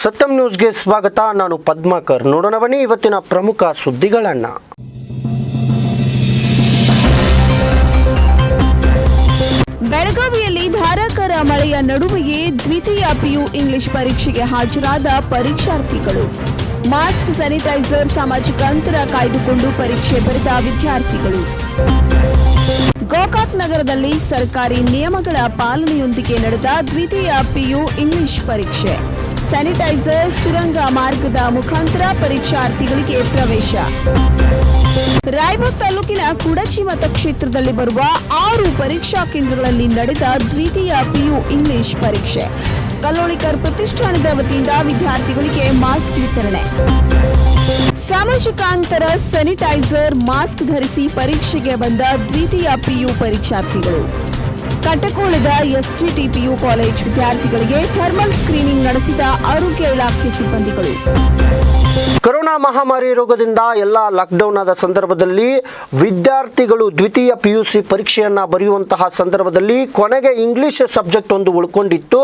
ಸತ್ಯಂ ನ್ಯೂಸ್ಗೆ ಸ್ವಾಗತ. ನಾನು ಪದ್ಮಾಕರ್. ನೋಡೋಣ ಬನ್ನಿ ಇವತ್ತಿನ ಪ್ರಮುಖ ಸುದ್ದಿಗಳನ್ನು. ಬೆಳಗಾವಿಯಲ್ಲಿ ಧಾರಾಕಾರ ಮಳೆಯ ನಡುವೆಯೇ ದ್ವಿತೀಯ ಪಿಯು ಇಂಗ್ಲಿಷ್ ಪರೀಕ್ಷೆಗೆ ಹಾಜರಾದ ಪರೀಕ್ಷಾರ್ಥಿಗಳು. ಮಾಸ್ಕ್, ಸ್ಯಾನಿಟೈಸರ್, ಸಾಮಾಜಿಕ ಅಂತರ ಕಾಯ್ದುಕೊಂಡು ಪರೀಕ್ಷೆ ಬರೆದ ವಿದ್ಯಾರ್ಥಿಗಳು. ಗೋಕಾಕ್ ನಗರದಲ್ಲಿ ಸರ್ಕಾರಿ ನಿಯಮಗಳ ಪಾಲನೆಯೊಂದಿಗೆ ನಡೆದ ದ್ವಿತೀಯ ಪಿಯು ಇಂಗ್ಲಿಷ್ ಪರೀಕ್ಷೆ. ಸ್ಯಾನಿಟೈಸರ್, ಸುರಂಗ ಮಾರ್ಗದ ಮುಖಾಂತರ ಪರೀಕ್ಷಾರ್ಥಿಗಳಿಗೆ ಪ್ರವೇಶ. ರಾಯಬಾಗ್ ತಾಲೂಕಿನ ಕುಡಚಿ ಮತಕ್ಷೇತ್ರದಲ್ಲಿ ಬರುವ 6 ಪರೀಕ್ಷಾ ಕೇಂದ್ರಗಳಲ್ಲಿ ನಡೆದ ದ್ವಿತೀಯ ಪಿಯು ಇಂಗ್ಲಿಷ್ ಪರೀಕ್ಷೆ. ಕಲ್ಲೋಳಿಕರ್ ಪ್ರತಿಷ್ಠಾನದ ವತಿಯಿಂದ ವಿದ್ಯಾರ್ಥಿಗಳಿಗೆ ಮಾಸ್ಕ್ ವಿತರಣೆ. ಸಾಮಾಜಿಕ ಅಂತರ, ಸ್ಯಾನಿಟೈಸರ್, ಮಾಸ್ಕ್ ಧರಿಸಿ ಪರೀಕ್ಷೆಗೆ ಬಂದ ದ್ವಿತೀಯ ಪಿಯು ಪರೀಕ್ಷಾರ್ಥಿಗಳು. ಕಟಕೋಳದ ಎಸ್ಟಿಟಿಪಿಯು ಕಾಲೇಜ್ ವಿದ್ಯಾರ್ಥಿಗಳಿಗೆ ಥರ್ಮಲ್ ಸ್ಕ್ರೀನಿಂಗ್ ನಡೆಸಿದ ಆರೋಗ್ಯ ಇಲಾಖೆ ಸಿಬ್ಬಂದಿಗಳು. ಕೊರೋನಾ ಮಹಾಮಾರಿ ರೋಗದಿಂದ ಎಲ್ಲ ಲಾಕ್ಡೌನ್ ಆದ ಸಂದರ್ಭದಲ್ಲಿ ವಿದ್ಯಾರ್ಥಿಗಳು ದ್ವಿತೀಯ ಪಿಯುಸಿ ಪರೀಕ್ಷೆಯನ್ನು ಬರೆಯುವಂತಹ ಸಂದರ್ಭದಲ್ಲಿ ಕೊನೆಗೆ ಇಂಗ್ಲಿಷ್ ಸಬ್ಜೆಕ್ಟ್ ಒಂದು ಉಳ್ಕೊಂಡಿತ್ತು.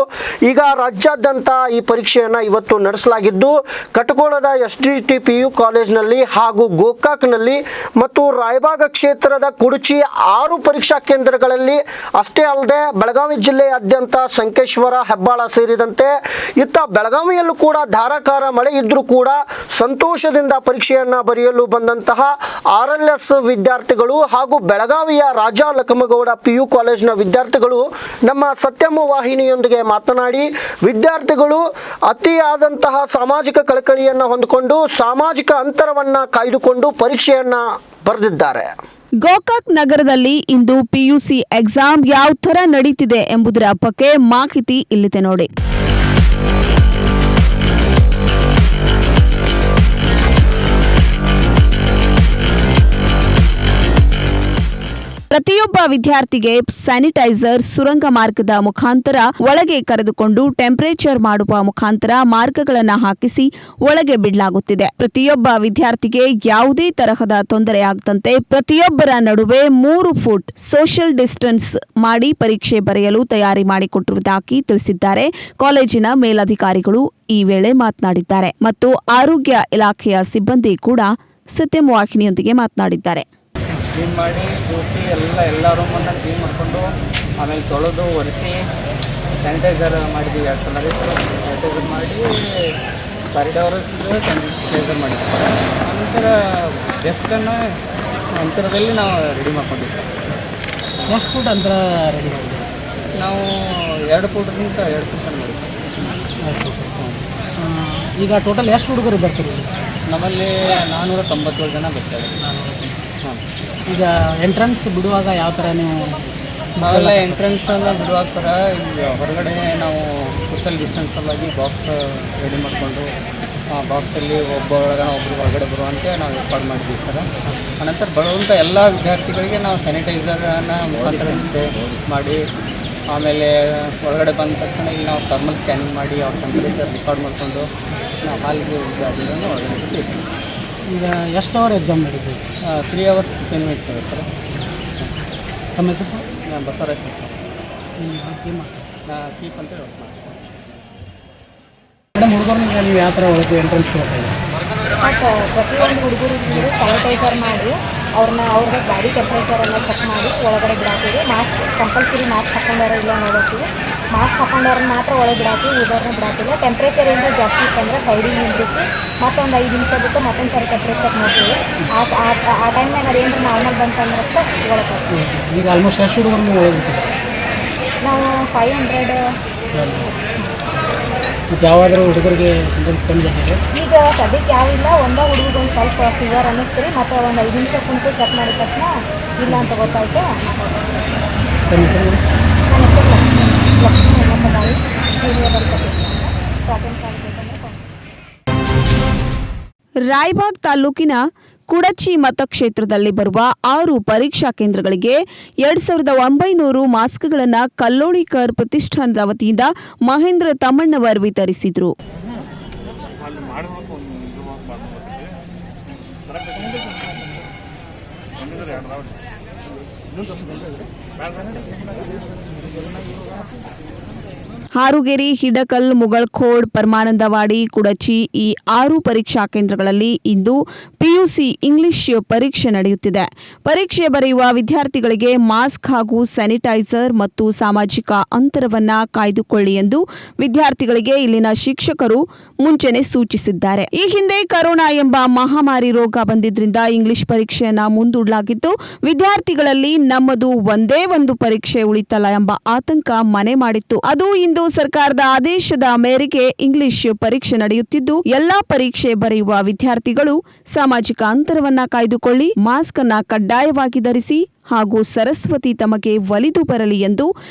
ಈಗ ರಾಜ್ಯಾದ್ಯಂತ ಈ ಪರೀಕ್ಷೆಯನ್ನು ಇವತ್ತು ನಡೆಸಲಾಗಿದ್ದು, ಕಟಕೋಳದ ಎಸ್ಟಿಟಿಪಿಯು ಕಾಲೇಜ್ನಲ್ಲಿ ಹಾಗೂ ಗೋಕಾಕ್ನಲ್ಲಿ ಮತ್ತು ರಾಯಬಾಗ ಕ್ಷೇತ್ರದ ಕುಡಚಿ 6 ಪರೀಕ್ಷಾ ಕೇಂದ್ರಗಳಲ್ಲಿ ಅಷ್ಟೇ ಅಲ್ಲದೆ ಬೆಳಗಾವಿ ಜಿಲ್ಲೆಯಾದ್ಯಂತ ಸಂಕೇಶ್ವರ, ಹೆಬ್ಬಾಳ ಸೇರಿದಂತೆ ಇತ್ತ ಬೆಳಗಾವಿಯಲ್ಲೂ ಕೂಡ ಧಾರಾಕಾರ ಮಳೆ ಇದ್ರೂ ಕೂಡ ಸಂತೋಷದಿಂದ ಪರೀಕ್ಷೆಯನ್ನು ಬರೆಯಲು ಬಂದಂತಹ RLS ವಿದ್ಯಾರ್ಥಿಗಳು ಹಾಗೂ ಬೆಳಗಾವಿಯ ರಾಜಾ ಲಖಮಗೌಡ ಪಿಯು ಕಾಲೇಜಿನ ವಿದ್ಯಾರ್ಥಿಗಳು ನಮ್ಮ ಸತ್ಯಂ ವಾಹಿನಿಯೊಂದಿಗೆ ಮಾತನಾಡಿ ವಿದ್ಯಾರ್ಥಿಗಳು ಅತಿಯಾದಂತಹ ಸಾಮಾಜಿಕ ಕಳಕಳಿಯನ್ನು ಹೊಂದಿಕೊಂಡು ಸಾಮಾಜಿಕ ಅಂತರವನ್ನು ಕಾಯ್ದುಕೊಂಡು ಪರೀಕ್ಷೆಯನ್ನು ಬರೆದಿದ್ದಾರೆ. ಗೋಕಾಕ್ ನಗರದಲ್ಲಿ ಇಂದು ಪಿಯುಸಿ ಎಕ್ಸಾಮ್ ಯಾವ ಥರ ನಡೀತಿದೆ ಎಂಬುದರ ಬಗ್ಗೆ ಮಾಹಿತಿ ಇಲ್ಲಿದೆ ನೋಡಿ. ಪ್ರತಿಯೊಬ್ಬ ವಿದ್ಯಾರ್ಥಿಗೆ ಸ್ಯಾನಿಟೈಸರ್, ಸುರಂಗ ಮಾರ್ಗದ ಮುಖಾಂತರ ಒಳಗೆ ಕರೆದುಕೊಂಡು ಟೆಂಪರೇಚರ್ ಮಾಡುವ ಮುಖಾಂತರ ಮಾರ್ಗಗಳನ್ನು ಹಾಕಿಸಿ ಒಳಗೆ ಬಿಡಲಾಗುತ್ತಿದೆ. ಪ್ರತಿಯೊಬ್ಬ ವಿದ್ಯಾರ್ಥಿಗೆ ಯಾವುದೇ ತರಹದ ತೊಂದರೆಯಾಗದಂತೆ ಪ್ರತಿಯೊಬ್ಬರ ನಡುವೆ 3 ಫುಟ್ ಸೋಷಿಯಲ್ ಡಿಸ್ಟೆನ್ಸ್ ಮಾಡಿ ಪರೀಕ್ಷೆ ಬರೆಯಲು ತಯಾರಿ ಮಾಡಿಕೊಟ್ಟಿರುವುದಾಗಿ ತಿಳಿಸಿದ್ದಾರೆ. ಕಾಲೇಜಿನ ಮೇಲಧಿಕಾರಿಗಳು ಈ ವೇಳೆ ಮಾತನಾಡಿದ್ದಾರೆ ಮತ್ತು ಆರೋಗ್ಯ ಇಲಾಖೆಯ ಸಿಬ್ಬಂದಿ ಕೂಡ ಸತ್ಯಂ ವಾಹಿನಿಯೊಂದಿಗೆ ಮಾತನಾಡಿದ್ದಾರೆ. ಕ್ಲೀನ್ ಮಾಡಿ ಕೂತಿ ಎಲ್ಲ ರೂಮನ್ನು ಕ್ಲೀನ್ ಮಾಡಿಕೊಂಡು ಆಮೇಲೆ ತೊಳೆದು ಒರೆಸಿ ಸ್ಯಾನಿಟೈಸರ್ ಮಾಡಿದ್ದೀವಿ. 2 ಸಲ ಸ್ಯಾನಿಟೈಸರ್ ಮಾಡಿ ಕಾರಿಡಾರ್ಸ್ಗೆ ಸ್ಯಾನಿಟೈಸರ್ ಮಾಡಿದ್ದೀವಿ. ಆನಂತರ ಡೆಸ್ಕನ್ನು ಅಂತರದಲ್ಲಿ ನಾವು ರೆಡಿ ಮಾಡ್ಕೊಂಡಿದ್ದೀವಿ. ಎಷ್ಟು ಫುಟ್ ಅಂತರ ರೆಡಿ ಮಾಡಿದ್ದೀವಿ ನಾವು 2 ಫುಟ್ಗಿಂತ 2 ಫುಟ್ ಮಾಡಿದ್ದೀವಿ. ಈಗ ಟೋಟಲ್ ಎಷ್ಟು ಹುಡುಗರು ಬರ್ತಾರೆ? ನಮ್ಮಲ್ಲಿ 497 ಜನ ಬರ್ತಾರೆ. ಈಗ ಎಂಟ್ರೆನ್ಸ್ ಬಿಡುವಾಗ ಯಾವ ಥರ ನೀವು? ನಾವೆಲ್ಲ ಎಂಟ್ರೆನ್ಸನ್ನು ಬಿಡುವಾಗ ಸರ ಈಗ ಹೊರಗಡೆ ನಾವು ಸೋಷಿಯಲ್ ಡಿಸ್ಟೆನ್ಸ್ ಸಲುವಾಗಿ ಬಾಕ್ಸ್ ರೆಡಿ ಮಾಡಿಕೊಂಡು ಆ ಬಾಕ್ಸಲ್ಲಿ ಒಬ್ಬರು ಹೊರಗಡೆ ಬರುವಂತೆ ನಾವು ಏರ್ಪಾಡು ಮಾಡಿದ್ದೀವಿ ಸರ. ಅನಂತರ ಬರುವಂಥ ಎಲ್ಲ ವಿದ್ಯಾರ್ಥಿಗಳಿಗೆ ನಾವು ಸ್ಯಾನಿಟೈಸರನ್ನು ಮುಖಾಂತರ ಮಾಡಿ ಆಮೇಲೆ ಹೊರಗಡೆ ಬಂದ ತಕ್ಷಣ ಇಲ್ಲಿ ನಾವು ಥರ್ಮಲ್ ಸ್ಕ್ಯಾನಿಂಗ್ ಮಾಡಿ ಅವ್ರ ಟೆಂಪರೇಚರ್ ರೆಕಾರ್ಡ್ ಮಾಡಿಕೊಂಡು ನಾವು ಹಾಲಿಗೆ ವಿದ್ಯಾರ್ಥಿಗಳನ್ನು ಹೊರಗಡೆ ತಿಳಿಸ್ತೀವಿ. ಈಗ ಎಷ್ಟು ಅವರ್ ಎಕ್ಸಾಮ್ ಮಾಡಿದ್ದೀವಿ? 3 hours 10 minutes ಆಗುತ್ತೆ ಸರ್. ತಮ್ಮ ಹೆಸರು ಸರ್? ನಾನು ಬಸವರಾಜ್ ಸರ್. ಚೀಫ್ ಅಂತ ವರ್ಕ್ ಮಾಡ್ತೀನಿ. ಮೇಡಮ್, ಹುಡುಗರಿಗೆ ನೀವು ಯಾವ ಥರ ಒಳಗೆ ಎಂಟ್ರೆನ್ಸ್ ಕೊಡ್ತಾಯಿದ್ದೀವಿ? ಪ್ರತಿಯೊಂದು ಹುಡುಗರಿಗೆ ಸ್ಯಾನಿಟೈಸರ್ ಮಾಡಿ ಅವ್ರಿಗೆ ಬಾಡಿ ಟೆಂಪ್ರೇಚರೆಲ್ಲ ಚೆಕ್ ಮಾಡಿ ಒಳಗಡೆ ಬಿಡಾತೀವಿ. ಮಾಸ್ಕ್ ಕಂಪಲ್ಸರಿ ಮಾಸ್ಕ್ ಹಾಕೊಂಡವ್ರ ಇಲ್ಲ ನೋಡತ್ತೀವಿ. ಮಾಸ್ಕ್ ಹಾಕೊಂಡವ್ರನ್ನ ಮಾತ್ರ ಒಳಗೆ ಬಿಡಾತೀವಿ, ಉಳಿದವ್ರನ್ನ ಬಿಡಾತಿಲ್ಲ. ಟೆಂಪ್ರೇಚರ್ ಏನಾದರೂ ಜಾಸ್ತಿ ಇತ್ತಂದರೆ ಸೈಡಿಗೆ ನಿಂದಿರಿಸಿ ಮತ್ತೊಂದು 5 ನಿಮಿಷ ಬಿಟ್ಟು ಮತ್ತೊಂದು ಸಾರಿ ಟೆಂಪ್ರೇಚರ್ ನೋಡ್ತೀವಿ. ಆ ಟೈಮ್ನಾಗ ಅದೇನು ನಾರ್ಮಲ್ ಬಂತಂದ್ರೆ ಅಷ್ಟೇ ಒಳಗೆ ಬರ್ತೀವಿ. ಈಗ ಆಲ್ಮೋಸ್ಟ್ ಎಷ್ಟು ಹುಡುಗರು ನೀವು ಒಳಗೆ ಬಿಡ್ತೀವಿ? ನಾವು 500. ಮತ್ತು ಯಾವಾದರೂ ಹುಡುಗರಿಗೆ ಎಂಟ್ರೆನ್ಸ್ ಕಮ್ಮಿ ಆಗಿದೆ? ಈಗ ಸದ್ಯಕ್ಕೆ ಯಾವಿಲ್ಲ. ಒಂದೇ ಹುಡುಗರಿಗೆ ಒಂದು ಸ್ವಲ್ಪ ಫೀವರ್ ಅನ್ನಿಸ್ತೀರಿ, ಮತ್ತು ಒಂದು 5 ನಿಮಿಷ ಕುಂತು ಚೆಕ್ ಮಾಡಿದ ತಕ್ಷಣ ಇಲ್ಲ ಅಂತ ಗೊತ್ತಾಯಿತು. ತಮ್ಮ ಹೆಸರು? ನನ್ನ ಹೆಸರು ಲಕ್ಷ್ಮೀ ಹೆಮ್ಮಪ್ಪಗಾಳಿ, ಜೂನಿಯರ್ ರಾಯಬಾಗ್ ತಾಲೂಕಿನ ಕುಡಚಿ ಮತಕ್ಷೇತ್ರದಲ್ಲಿ ಬರುವ 6 ಪರೀಕ್ಷಾ ಕೇಂದ್ರಗಳಿಗೆ 2900 ಮಾಸ್ಕ್ಗಳನ್ನು ಕಲ್ಲೋಳಿಕರ್ ಪ್ರತಿಷ್ಠಾನದ ವತಿಯಿಂದ ಮಹೇಂದ್ರ ತಮ್ಮಣ್ಣವರ್ ವಿತರಿಸಿದರು. ಹಾರುಗೇರಿ, ಹಿಡಕಲ್, ಮುಗಳಖೋಡ್, ಪರಮಾನಂದವಾಡಿ, ಕುಡಚಿ ಈ 6 ಪರೀಕ್ಷಾ ಕೇಂದ್ರಗಳಲ್ಲಿ ಇಂದು ಪಿಯುಸಿ ಇಂಗ್ಲಿಷ್ ಪರೀಕ್ಷೆ ನಡೆಯುತ್ತಿದೆ. ಪರೀಕ್ಷೆ ಬರೆಯುವ ವಿದ್ಯಾರ್ಥಿಗಳಿಗೆ ಮಾಸ್ಕ್ ಹಾಗೂ ಸ್ಯಾನಿಟೈಸರ್ ಮತ್ತು ಸಾಮಾಜಿಕ ಅಂತರವನ್ನ ಕಾಯ್ದುಕೊಳ್ಳಿ ಎಂದು ವಿದ್ಯಾರ್ಥಿಗಳಿಗೆ ಇಲ್ಲಿನ ಶಿಕ್ಷಕರು ಮುಂಚೆನೆ ಸೂಚಿಸಿದ್ದಾರೆ. ಈ ಹಿಂದೆ ಕೊರೋನಾ ಎಂಬ ಮಹಾಮಾರಿ ರೋಗ ಬಂದಿದ್ರಿಂದ ಇಂಗ್ಲಿಷ್ ಪರೀಕ್ಷೆಯನ್ನ ಮುಂದೂಡಲಾಗಿದ್ದು, ವಿದ್ಯಾರ್ಥಿಗಳಲ್ಲಿ ನಮ್ಮದು ಒಂದೇ ಒಂದು ಪರೀಕ್ಷೆ ಉಳಿತಲ್ಲ ಎಂಬ ಆತಂಕ ಮನೆ ಮಾಡಿತ್ತು. ಅದು ಇಂದು ಸರ್ಕಾರದ ಆದೇಶದ ಮೇರೆಗೆ ಇಂಗ್ಲಿಷ್ ಪರೀಕ್ಷೆ ನಡೆಯುತ್ತಿದ್ದು, ಎಲ್ಲಾ ಪರೀಕ್ಷೆ ಬರೆಯುವ ವಿದ್ಯಾರ್ಥಿಗಳು ಸಾಮಾಜಿಕ ಅಂತರವನ್ನ ಕಾಯ್ದುಕೊಳ್ಳಿ, ಮಾಸ್ಕ್ ಅನ್ನ ಕಡ್ಡಾಯವಾಗಿ ಧರಿಸಿ ಹಾಗೂ ಸರಸ್ವತಿ ತಮಗೆ ಒಲಿದು ಬರಲಿ ಎಂದು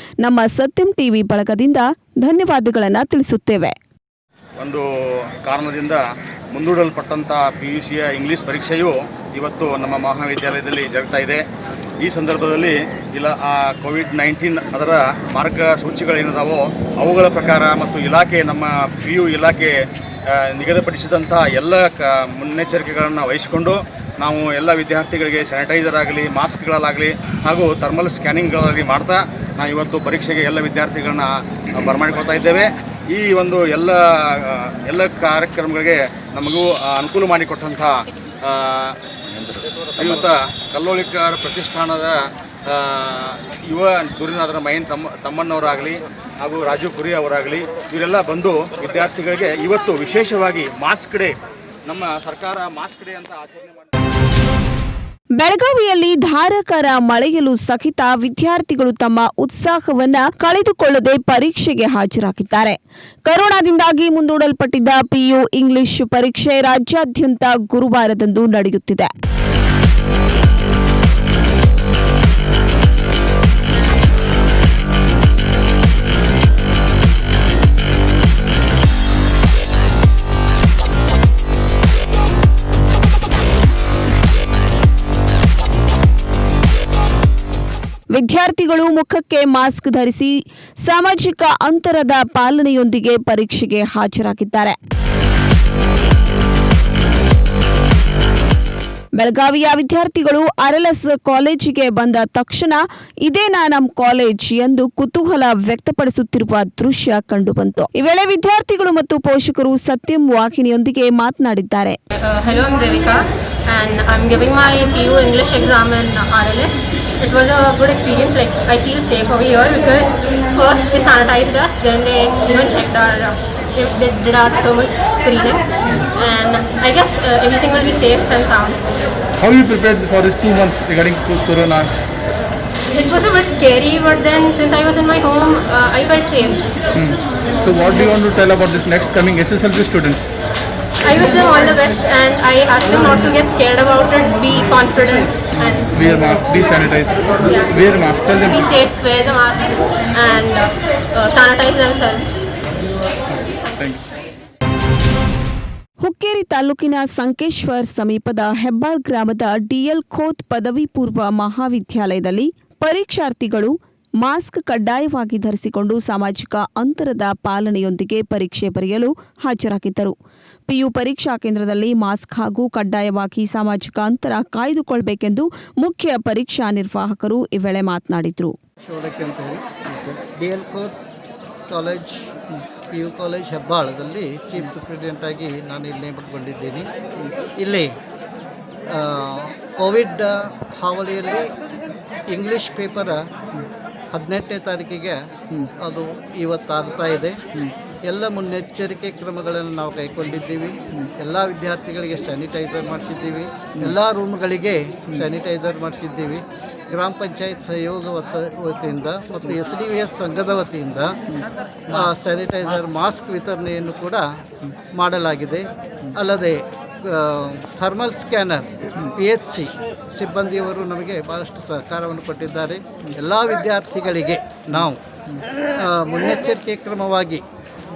ನಮ್ಮ ಸತ್ಯಂ ಟಿವಿ ಬಳಗದಿಂದ ಧನ್ಯವಾದಗಳನ್ನು ತಿಳಿಸುತ್ತೇವೆ. ಒಂದು ಕಾರಣದಿಂದ ಮುಂದೂಡಲ್ಪಟ್ಟಂಥ PUCಯ ಇಂಗ್ಲೀಷ್ ಪರೀಕ್ಷೆಯು ಇವತ್ತು ನಮ್ಮ ಮಹಾವಿದ್ಯಾಲಯದಲ್ಲಿ ಜರುಗ್ತಾ ಇದೆ. ಈ ಸಂದರ್ಭದಲ್ಲಿ ಕೋವಿಡ್-19 ಅದರ ಮಾರ್ಗಸೂಚಿಗಳೇನಿದಾವೋ ಅವುಗಳ ಪ್ರಕಾರ ಮತ್ತು ಇಲಾಖೆ ನಮ್ಮ PU ಇಲಾಖೆ ನಿಗದಿಪಡಿಸಿದಂಥ ಎಲ್ಲ ಮುನ್ನೆಚ್ಚರಿಕೆಗಳನ್ನು ವಹಿಸಿಕೊಂಡು ನಾವು ಎಲ್ಲ ವಿದ್ಯಾರ್ಥಿಗಳಿಗೆ ಸ್ಯಾನಿಟೈಸರ್ ಆಗಲಿ, ಮಾಸ್ಕ್ಗಳಾಗಲಿ ಹಾಗೂ ಥರ್ಮಲ್ ಸ್ಕ್ಯಾನಿಂಗ್ಗಳಾಗಲಿ ಮಾಡ್ತಾ ನಾವು ಇವತ್ತು ಪರೀಕ್ಷೆಗೆ ಎಲ್ಲ ವಿದ್ಯಾರ್ಥಿಗಳನ್ನ ಬರಮಾಡಿಕೊಳ್ತಾ ಇದ್ದೇವೆ. ಈ ಒಂದು ಎಲ್ಲ ಕಾರ್ಯಕ್ರಮಗಳಿಗೆ ನಮಗೂ ಅನುಕೂಲ ಮಾಡಿಕೊಟ್ಟಂಥ ಶ್ರೀಯುತ ಕಲ್ಲೋಳಿಕರ್ ಪ್ರತಿಷ್ಠಾನದ ಯುವ ಧುರೀಣರಾದ ಮೈನ್ ತಮ್ಮಣ್ಣವರಾಗಲಿ ಹಾಗೂ ರಾಜೀವ್ ಪುರಿ ಅವರಾಗಲಿ ಇವರೆಲ್ಲ ಬಂದು ವಿದ್ಯಾರ್ಥಿಗಳಿಗೆ ಇವತ್ತು ವಿಶೇಷವಾಗಿ ಮಾಸ್ಕ್ ಡೇ, ನಮ್ಮ ಸರ್ಕಾರ ಮಾಸ್ಕ್ ಡೇ ಅಂತ ಆಚರಣೆ ಮಾಡಿ. ಬೆಳಗಾವಿಯಲ್ಲಿ ಧಾರಾಕಾರ ಮಳೆಯಲ್ಲೂ ಸಹಿತ ವಿದ್ಯಾರ್ಥಿಗಳು ತಮ್ಮ ಉತ್ಸಾಹವನ್ನ ಕಳೆದುಕೊಳ್ಳದೆ ಪರೀಕ್ಷೆಗೆ ಹಾಜರಾಗಿದ್ದಾರೆ. ಕೊರೋನಾದಿಂದಾಗಿ ಮುಂದೂಡಲ್ಪಟ್ಟಿದ್ದ PU ಇಂಗ್ಲಿಷ್ ಪರೀಕ್ಷೆ ರಾಜ್ಯಾದ್ಯಂತ ಗುರುವಾರದಂದು ನಡೆಯುತ್ತಿದೆ. ವಿದ್ಯಾರ್ಥಿಗಳು ಮುಖಕ್ಕೆ ಮಾಸ್ಕ್ ಧರಿಸಿ ಸಾಮಾಜಿಕ ಅಂತರದ ಪಾಲನೆಯೊಂದಿಗೆ ಪರೀಕ್ಷೆಗೆ ಹಾಜರಾಗಿದ್ದಾರೆ. ಬೆಳಗಾವಿಯ ವಿದ್ಯಾರ್ಥಿಗಳು RLS ಕಾಲೇಜಿಗೆ ಬಂದ ತಕ್ಷಣ ಇದೇನಾ ನಮ್ಮ ಕಾಲೇಜ್ ಎಂದು ಕುತೂಹಲ ವ್ಯಕ್ತಪಡಿಸುತ್ತಿರುವ ದೃಶ್ಯ ಕಂಡುಬಂತು. ಈ ವೇಳೆ ವಿದ್ಯಾರ್ಥಿಗಳು ಮತ್ತು ಪೋಷಕರು ಸತ್ಯಂ ವಾಹಿನಿಯೊಂದಿಗೆ ಮಾತನಾಡಿದ್ದಾರೆ. Hello, I'm Devika and I'm giving my PU English exam in RLS. It was a good experience. Like, I feel safe over here because first they sanitized us, then they checked they did our thermal screening, and I guess everything will be safe and sound. How you prepared for these 2 months regarding to Corona? It was a bit scary, but then since I was in my home, I felt safe. So what do you want to tell about this next coming SSLC students? I wish them all the best, and I ask them not to get scared about it, be confident and Wear mask, be sanitized. Yeah. Wear mask, tell them. be safe, wear the mask and sanitize themselves. Thank you. Hukkeri ತಾಲೂಕಿನ ಸಂಕೇಶ್ವರ್ ಸಮೀಪದ ಹೆಬ್ಬಾಳ್ ಗ್ರಾಮದ DL Khot ಪದವಿ ಪೂರ್ವ ಮಹಾವಿದ್ಯಾಲಯದಲ್ಲಿ ಪರೀಕ್ಷಾರ್ಥಿಗಳು mask ಕಡ್ಡಾಯವಾಗಿ ಧರಿಸಿಕೊಂಡು ಸಾಮಾಜಿಕ ಅಂತರದ ಪಾಲನೆಯೊಂದಿಗೆ ಪರೀಕ್ಷೆ ಬರೆಯಲು ಹಾಜರಾಗಿದ್ದರು. PU ಪರೀಕ್ಷಾ ಕೇಂದ್ರದಲ್ಲಿ ಮಾಸ್ಕ್ ಹಾಗೂ ಕಡ್ಡಾಯವಾಗಿ ಸಾಮಾಜಿಕ ಅಂತರ ಕಾಯ್ದುಕೊಳ್ಳಬೇಕೆಂದು ಮುಖ್ಯ ಪರೀಕ್ಷಾ ನಿರ್ವಾಹಕರು ಈ ವೇಳೆ ಮಾತನಾಡಿದರು. DL Khot college PU college ಹೆಬ್ಬಾಳದಲ್ಲಿ ಚೀಫ್ ಸೂಪ್ರಿಟೆಂಡೆಂಟ್ ಆಗಿ ನಾನು ಇಲ್ಲಿ ನೇಮಕಗೊಂಡಿದ್ದೀನಿ. ಇಲ್ಲಿ ಕೋವಿಡ್ ಹಾವಳಿಯಲ್ಲಿ ಇಂಗ್ಲೀಷ್ ಪೇಪರ 18ನೇ ತಾರೀಕಿಗೆ ಅದು ಇವತ್ತಾಗ್ತಾ ಇದೆ. ಎಲ್ಲ ಮುನ್ನೆಚ್ಚರಿಕೆ ಕ್ರಮಗಳನ್ನು ನಾವು ಕೈಗೊಂಡಿದ್ದೀವಿ. ಎಲ್ಲ ವಿದ್ಯಾರ್ಥಿಗಳಿಗೆ ಸ್ಯಾನಿಟೈಸರ್ ಮಾಡಿಸಿದ್ದೀವಿ. ಎಲ್ಲ ರೂಮ್ಗಳಿಗೆ ಸ್ಯಾನಿಟೈಸರ್ ಮಾಡಿಸಿದ್ದೀವಿ. ಗ್ರಾಮ ಪಂಚಾಯತ್ ಸಹಯೋಗ ವತಿಯಿಂದ ಮತ್ತು SDVS ಸಂಘದ ವತಿಯಿಂದ ಸ್ಯಾನಿಟೈಸರ್, ಮಾಸ್ಕ್ ವಿತರಣೆಯನ್ನು ಕೂಡ ಮಾಡಲಾಗಿದೆ. ಅಲ್ಲದೆ ಥರ್ಮಲ್ ಸ್ಕ್ಯಾನರ್ PHC ಸಿಬ್ಬಂದಿಯವರು ನಮಗೆ ಭಾಳಷ್ಟು ಸಹಕಾರವನ್ನು ಕೊಟ್ಟಿದ್ದಾರೆ. ಎಲ್ಲ ವಿದ್ಯಾರ್ಥಿಗಳಿಗೆ ನಾವು ಮುನ್ನೆಚ್ಚರಿಕೆ ಕ್ರಮವಾಗಿ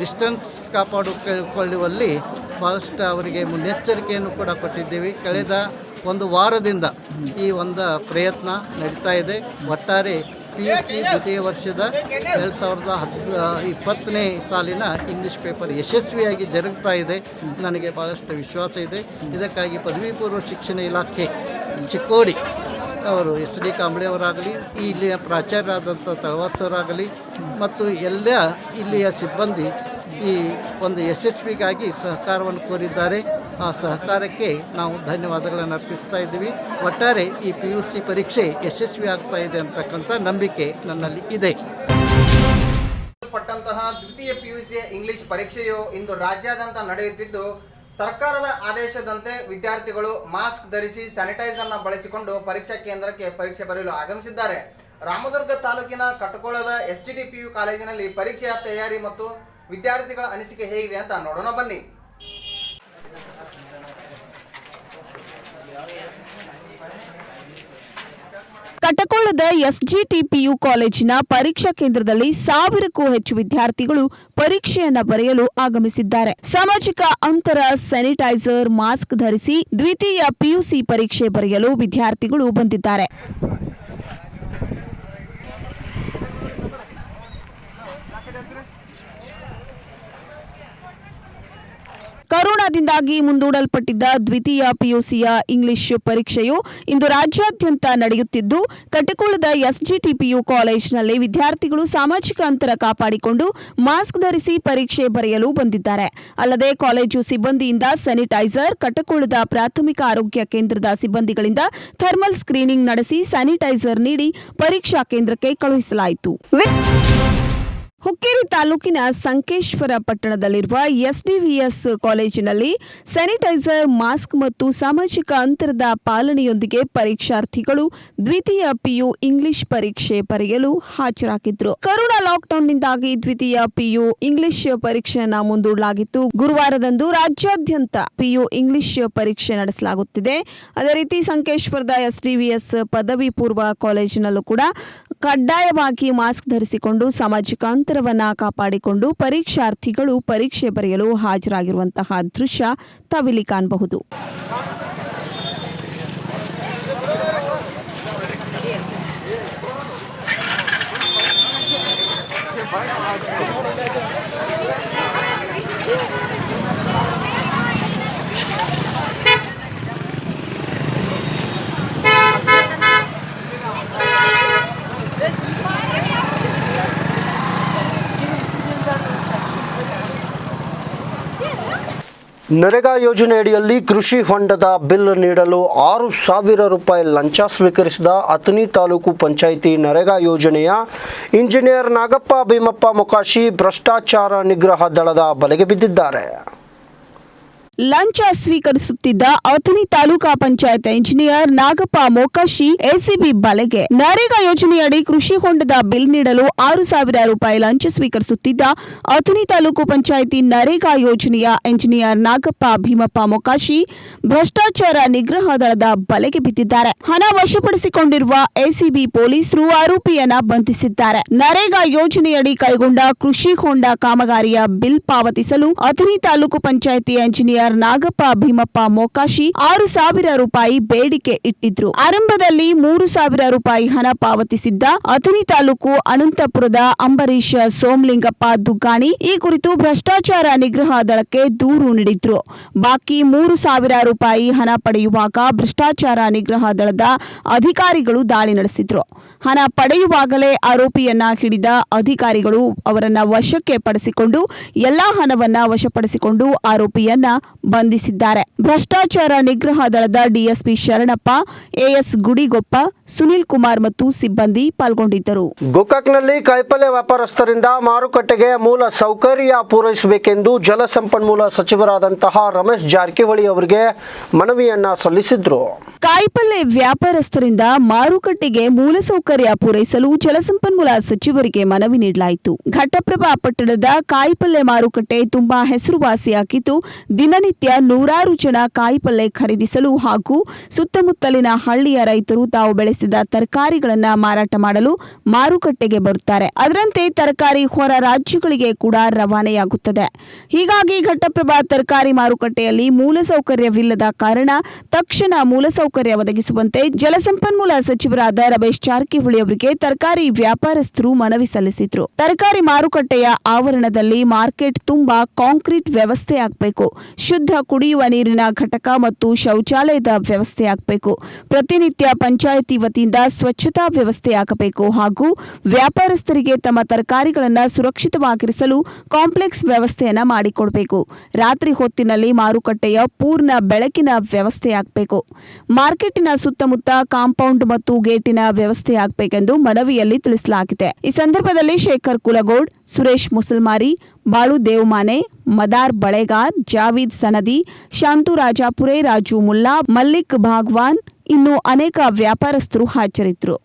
ಡಿಸ್ಟೆನ್ಸ್ ಕಾಪಾಡಿಕೊಳ್ಳುವಲ್ಲಿ ಭಾಳಷ್ಟು ಅವರಿಗೆ ಮುನ್ನೆಚ್ಚರಿಕೆಯನ್ನು ಕೂಡ ಕೊಟ್ಟಿದ್ದೀವಿ. ಕಳೆದ ಒಂದು ವಾರದಿಂದ ಈ ಒಂದು ಪ್ರಯತ್ನ ನಡೀತಾ ಇದೆ. ಒಟ್ಟಾರೆ PUC ದ್ವಿತೀಯ ವರ್ಷದ 2020ನೇ ಸಾಲಿನ ಇಂಗ್ಲೀಷ್ ಪೇಪರ್ ಯಶಸ್ವಿಯಾಗಿ ಜರುಗ್ತಾ ಇದೆ. ನನಗೆ ಭಾಳಷ್ಟು ವಿಶ್ವಾಸ ಇದೆ. ಇದಕ್ಕಾಗಿ ಪದವಿ ಪೂರ್ವ ಶಿಕ್ಷಣ ಇಲಾಖೆ ಚಿಕ್ಕೋಡಿ ಅವರು ಎಸ್ ಡಿ ಕಾಂಬ್ಳೆಯವರಾಗಲಿ, ಇಲ್ಲಿಯ ಪ್ರಾಚಾರ್ಯರಾದಂಥ ತಳವಾರ್ಸವರಾಗಲಿ ಮತ್ತು ಎಲ್ಲ ಇಲ್ಲಿಯ ಸಿಬ್ಬಂದಿ ಈ ಒಂದು ಯಶಸ್ವಿಗಾಗಿ ಸಹಕಾರವನ್ನು ಕೋರಿದ್ದಾರೆ. ಆ ಸಹಕಾರಕ್ಕೆ ನಾವು ಧನ್ಯವಾದಗಳನ್ನು ಅರ್ಪಿಸ್ತಾ ಇದ್ದೀವಿ. ಒಟ್ಟಾರೆ ಈ PUC ಪರೀಕ್ಷೆ ಯಶಸ್ವಿ ಆಗ್ತಾ ಇದೆ ಅಂತಕ್ಕಂಥ ನಂಬಿಕೆ ನನ್ನಲ್ಲಿ ಇದೆ. ಪಟ್ಟಂತಹ ದ್ವಿತೀಯ PUC ಇಂಗ್ಲಿಷ್ ಪರೀಕ್ಷೆಯು ಇಂದು ರಾಜ್ಯಾದ್ಯಂತ ನಡೆಯುತ್ತಿದ್ದು, ಸರ್ಕಾರದ ಆದೇಶದಂತೆ ವಿದ್ಯಾರ್ಥಿಗಳು ಮಾಸ್ಕ್ ಧರಿಸಿ ಸ್ಯಾನಿಟೈಸರ್ನ ಬಳಸಿಕೊಂಡು ಪರೀಕ್ಷಾ ಕೇಂದ್ರಕ್ಕೆ ಪರೀಕ್ಷೆ ಬರೆಯಲು ಆಗಮಿಸಿದ್ದಾರೆ. ರಾಮದುರ್ಗ ತಾಲೂಕಿನ ಕಟ್ಟಕೋಳದ SGTPU ಕಾಲೇಜಿನಲ್ಲಿ ಪರೀಕ್ಷೆಯ ತಯಾರಿ ಮತ್ತು ವಿದ್ಯಾರ್ಥಿಗಳ ಅನಿಸಿಕೆ ಹೇಗಿದೆ ಅಂತ ನೋಡೋಣ ಬನ್ನಿ. ಕಟಕೋಳದ SGTPU ಕಾಲೇಜಿನ ಪರೀಕ್ಷಾ ಕೇಂದ್ರದಲ್ಲಿ 1000ಕ್ಕೂ ಹೆಚ್ಚು ವಿದ್ಯಾರ್ಥಿಗಳು ಪರೀಕ್ಷೆಯನ್ನ ಬರೆಯಲು ಆಗಮಿಸಿದ್ದಾರೆ. ಸಾಮಾಜಿಕ ಅಂತರ, ಸ್ಯಾನಿಟೈಸರ್, ಮಾಸ್ಕ್ ಧರಿಸಿ ದ್ವಿತೀಯ PUC ಪರೀಕ್ಷೆ ಬರೆಯಲು ವಿದ್ಯಾರ್ಥಿಗಳು ಬಂದಿದ್ದಾರೆ. ಕೊರೋನಾದಿಂದಾಗಿ ಮುಂದೂಡಲ್ಪಟ್ಟಿದ್ದ ದ್ವಿತೀಯ PUCಯ ಇಂಗ್ಲಿಷ್ ಪರೀಕ್ಷೆಯು ಇಂದು ರಾಜ್ಯಾದ್ಯಂತ ನಡೆಯುತ್ತಿದ್ದು, ಕಟಕೋಳದ SGTPU ಕಾಲೇಜಿನಲ್ಲಿ ವಿದ್ಯಾರ್ಥಿಗಳು ಸಾಮಾಜಿಕ ಅಂತರ ಕಾಪಾಡಿಕೊಂಡು ಮಾಸ್ಕ್ ಧರಿಸಿ ಪರೀಕ್ಷೆ ಬರೆಯಲು ಬಂದಿದ್ದಾರೆ. ಅಲ್ಲದೆ ಕಾಲೇಜು ಸಿಬ್ಬಂದಿಯಿಂದ ಸ್ಯಾನಿಟೈಸರ್, ಕಟಕೋಳದ ಪ್ರಾಥಮಿಕ ಆರೋಗ್ಯ ಕೇಂದ್ರದ ಸಿಬ್ಬಂದಿಗಳಿಂದ ಥರ್ಮಲ್ ಸ್ಕ್ರೀನಿಂಗ್ ನಡೆಸಿ ಸ್ಯಾನಿಟೈಸರ್ ನೀಡಿ ಪರೀಕ್ಷಾ ಕೇಂದ್ರಕ್ಕೆ ಕಳುಹಿಸಲಾಯಿತು. ಹುಕ್ಕೇರಿ ತಾಲೂಕಿನ ಸಂಕೇಶ್ವರ ಪಟ್ಟಣದಲ್ಲಿರುವ SDVS ಕಾಲೇಜಿನಲ್ಲಿ ಸ್ಯಾನಿಟೈಸರ್, ಮಾಸ್ಕ್ ಮತ್ತು ಸಾಮಾಜಿಕ ಅಂತರದ ಪಾಲನೆಯೊಂದಿಗೆ ಪರೀಕ್ಷಾರ್ಥಿಗಳು ದ್ವಿತೀಯ PU ಇಂಗ್ಲಿಷ್ ಪರೀಕ್ಷೆ ಬರೆಯಲು ಹಾಜರಾಗಿದ್ದರು. ಕೊರೋನಾ ಲಾಕ್ಡೌನ್ನಿಂದಾಗಿ ದ್ವಿತೀಯ PU ಇಂಗ್ಲಿಷ್ ಪರೀಕ್ಷೆಯನ್ನು ಮುಂದೂಡಲಾಗಿತ್ತು. ಗುರುವಾರದಂದು ರಾಜ್ಯಾದ್ಯಂತ PU ಇಂಗ್ಲಿಷ್ ಪರೀಕ್ಷೆ ನಡೆಸಲಾಗುತ್ತಿದೆ. ಅದೇ ರೀತಿ ಸಂಕೇಶ್ವರದ SDVS ಪದವಿ ಪೂರ್ವ ಕಾಲೇಜಿನಲ್ಲೂ ಕೂಡ ಕಡ್ಡಾಯವಾಗಿ ಮಾಸ್ಕ್ ಧರಿಸಿಕೊಂಡು ಸಾಮಾಜಿಕ ಅಂತರವನ್ನ ಕಾಪಾಡಿಕೊಂಡು ಪರೀಕ್ಷಾರ್ಥಿಗಳು ಪರೀಕ್ಷೆ ಬರೆಯಲು ಹಾಜರಾಗಿರುವಂತಹ ದೃಶ್ಯ ತಾವಿಲ್ಲಿ ಕಾಣಬಹುದು. ನರೇಗಾ ಯೋಜನೆಯಡಿಯಲ್ಲಿ ಕೃಷಿ ಹೊಂಡದ ಬಿಲ್ ನೀಡಲು 6,000 ರೂಪಾಯಿ ಲಂಚ ಸ್ವೀಕರಿಸಿದ ಅಥಣಿ ತಾಲೂಕು ಪಂಚಾಯಿತಿ ನರೇಗಾ ಯೋಜನೆಯ ಇಂಜಿನಿಯರ್ ನಾಗಪ್ಪ ಭೀಮಪ್ಪ ಮೊಕಾಶಿ ಭ್ರಷ್ಟಾಚಾರ ನಿಗ್ರಹ ದಳದ ಬಲೆಗೆ ಬಿದ್ದಿದ್ದಾರೆ. ಲಂಚ ಸ್ವೀಕರಿಸುತ್ತಿದ್ದ ಅಥಣಿ ತಾಲೂಕಾ ಪಂಚಾಯತ್ ಇಂಜಿನಿಯರ್ ನಾಗಪ್ಪ ಮೊಕಾಶಿ ACB ಬಲೆಗೆ. ನರೇಗಾ ಯೋಜನೆಯಡಿ ಕೃಷಿ ಹೊಂಡದ ಬಿಲ್ ನೀಡಲು 6,000 ರೂಪಾಯಿ ಲಂಚ ಸ್ವೀಕರಿಸುತ್ತಿದ್ದ ಅಥಣಿ ತಾಲೂಕು ಪಂಚಾಯಿತಿ ನರೇಗಾ ಯೋಜನೆಯ ಇಂಜಿನಿಯರ್ ನಾಗಪ್ಪ ಭೀಮಪ್ಪ ಮೊಕಾಶಿ ಭ್ರಷ್ಟಾಚಾರ ನಿಗ್ರಹ ದಳದ ಬಲೆಗೆ ಬಿದ್ದಿದ್ದಾರೆ. ಹಣ ವಶಪಡಿಸಿಕೊಂಡಿರುವ ACB ಪೊಲೀಸರು ಆರೋಪಿಯನ್ನ ಬಂಧಿಸಿದ್ದಾರೆ. ನರೇಗಾ ಯೋಜನೆಯಡಿ ಕೈಗೊಂಡ ಕೃಷಿ ಹೊಂಡ ಕಾಮಗಾರಿಯ ಬಿಲ್ ಪಾವತಿಸಲು ಅಥಣಿ ತಾಲೂಕು ಪಂಚಾಯಿತಿ ಇಂಜಿನಿಯರ್ ನಾಗಪ್ಪ ಭೀಮಪ್ಪ ಮೊಕಾಶಿ 6,000 ರೂಪಾಯಿ ಬೇಡಿಕೆ ಇಟ್ಟಿದ್ರು. ಆರಂಭದಲ್ಲಿ 3,000 ರೂಪಾಯಿ ಹಣ ಪಾವತಿಸಿದ್ದ ಅಥಣಿ ತಾಲೂಕು ಅನಂತಪುರದ ಅಂಬರೀಶ್ ಸೋಮಲಿಂಗಪ್ಪ ದುಗ್ಗಾಣಿ ಈ ಕುರಿತು ಭ್ರಷ್ಟಾಚಾರ ನಿಗ್ರಹ ದಳಕ್ಕೆ ದೂರು ನೀಡಿದ್ರು. ಬಾಕಿ 3,000 ರೂಪಾಯಿ ಹಣ ಪಡೆಯುವಾಗ ಭ್ರಷ್ಟಾಚಾರ ನಿಗ್ರಹ ದಳದ ಅಧಿಕಾರಿಗಳು ದಾಳಿ ನಡೆಸಿದ್ರು. ಹಣ ಪಡೆಯುವಾಗಲೇ ಆರೋಪಿಯನ್ನ ಹಿಡಿದ ಅಧಿಕಾರಿಗಳು ಅವರನ್ನ ವಶಕ್ಕೆ ಪಡಿಸಿಕೊಂಡು ಎಲ್ಲಾ ಹಣವನ್ನ ವಶಪಡಿಸಿಕೊಂಡು ಆರೋಪಿಯನ್ನ ಬಂಧಿಸಿದ್ದಾರೆ. ಭ್ರಷ್ಟಾಚಾರ ನಿಗ್ರಹ ದಳದ DSP ಶರಣಪ್ಪ, AS ಗುಡಿಗೊಪ್ಪ, ಸುನಿಲ್ ಕುಮಾರ್ ಮತ್ತು ಸಿಬ್ಬಂದಿ ಪಾಲ್ಗೊಂಡಿದ್ದರು. ಗೋಕಾಕ್ನಲ್ಲಿ ಕಾಯಿಪಲ್ಯ ವ್ಯಾಪಾರಸ್ಥರಿಂದ ಮಾರುಕಟ್ಟೆಗೆ ಮೂಲ ಸೌಕರ್ಯ ಪೂರೈಸಬೇಕೆಂದು ಜಲಸಂಪನ್ಮೂಲ ಸಚಿವರಾದಂತಹ ರಮೇಶ್ ಜಾರಕಿಹೊಳಿ ಅವರಿಗೆ ಮನವಿಯನ್ನ ಸಲ್ಲಿಸಿದ್ರು. ಕಾಯಿಪಲ್ಯ ವ್ಯಾಪಾರಸ್ಥರಿಂದ ಮಾರುಕಟ್ಟೆಗೆ ಮೂಲಸೌಕರ್ಯ ಪೂರೈಸಲು ಜಲಸಂಪನ್ಮೂಲ ಸಚಿವರಿಗೆ ಮನವಿ ನೀಡಲಾಯಿತು. ಘಟಪ್ರಭಾ ಪಟ್ಟಣದ ಕಾಯಿಪಲ್ಯ ಮಾರುಕಟ್ಟೆ ತುಂಬಾ ಹೆಸರುವಾಸಿಯಾಗಿದ್ದು, ದಿನನಿತ್ಯ ನೂರಾರು ಜನ ಕಾಯಿಪಲ್ಯ ಖರೀದಿಸಲು ಹಾಗೂ ಸುತ್ತಮುತ್ತಲಿನ ಹಳ್ಳಿಯ ರೈತರು ತಾವು ಬೆಳೆಸಿದ ತರಕಾರಿಗಳನ್ನು ಮಾರಾಟ ಮಾಡಲು ಮಾರುಕಟ್ಟೆಗೆ ಬರುತ್ತಾರೆ. ಅದರಂತೆ ತರಕಾರಿ ಹೊರ ರಾಜ್ಯಗಳಿಗೆ ಕೂಡ ರವಾನೆಯಾಗುತ್ತದೆ. ಹೀಗಾಗಿ ಘಟಪ್ರಭಾ ತರಕಾರಿ ಮಾರುಕಟ್ಟೆಯಲ್ಲಿ ಮೂಲಸೌಕರ್ಯವಿಲ್ಲದ ಕಾರಣ ತಕ್ಷಣ ಮೂಲಸೌಕರ್ಯ ಮೂಲಸೌಕರ್ಯ ಒದಗಿಸುವಂತೆ ಜಲಸಂಪನ್ಮೂಲ ಸಚಿವರಾದ ರಮೇಶ್ ಜಾರಕಿಹೊಳಿ ಅವರಿಗೆ ತರಕಾರಿ ವ್ಯಾಪಾರಸ್ಥರು ಮನವಿ ಸಲ್ಲಿಸಿದ್ರು. ತರಕಾರಿ ಮಾರುಕಟ್ಟೆಯ ಆವರಣದಲ್ಲಿ ಮಾರ್ಕೆಟ್ ತುಂಬಾ ಕಾಂಕ್ರೀಟ್ ವ್ಯವಸ್ಥೆ ಆಗಬೇಕು. ಶುದ್ಧ ಕುಡಿಯುವ ನೀರಿನ ಘಟಕ ಮತ್ತು ಶೌಚಾಲಯದ ವ್ಯವಸ್ಥೆ ಆಗಬೇಕು. ಪ್ರತಿನಿತ್ಯ ಪಂಚಾಯಿತಿ ವತಿಯಿಂದ ಸ್ವಚ್ಛತಾ ವ್ಯವಸ್ಥೆ ಆಗಬೇಕು ಹಾಗೂ ವ್ಯಾಪಾರಸ್ಥರಿಗೆ ತಮ್ಮ ತರಕಾರಿಗಳನ್ನು ಸುರಕ್ಷಿತವಾಗಿರಿಸಲು ಕಾಂಪ್ಲೆಕ್ಸ್ ವ್ಯವಸ್ಥೆಯನ್ನ ಮಾಡಿಕೊಡಬೇಕು. ರಾತ್ರಿ ಹೊತ್ತಿನಲ್ಲಿ ಮಾರುಕಟ್ಟೆಯ ಪೂರ್ಣ ಬೆಳಕಿನ ವ್ಯವಸ್ಥೆ ಆಗಬೇಕು. ಮಾರ್ಕೆಟಿನ ಸುತ್ತಮುತ್ತ ಕಾಂಪೌಂಡ್ ಮತ್ತು ಗೇಟಿನ ವ್ಯವಸ್ಥೆ ಆಗಬೇಕೆಂದು ಮನವಿಯಲ್ಲಿ ತಿಳಿಸಲಾಗಿದೆ. ಈ ಸಂದರ್ಭದಲ್ಲಿ ಶೇಖರ್ ಕುಲಗೋಡ್, ಸುರೇಶ್ ಮುಸಲ್ಮಾರಿ, ಬಾಳು ದೇವಮಾನೆ, ಮದಾರ್ ಬಳೆಗಾರ್, ಜಾವೀದ್ ಸನದಿ, ಶಾಂತು ರಾಜಾಪುರೆ, ರಾಜು ಮುಲ್ಲಾ, ಮಲ್ಲಿಕ್ ಭಾಗ್ವಾನ್ ಇನ್ನೂ ಅನೇಕ ವ್ಯಾಪಾರಸ್ಥರು ಹಾಜರಿದ್ದರು.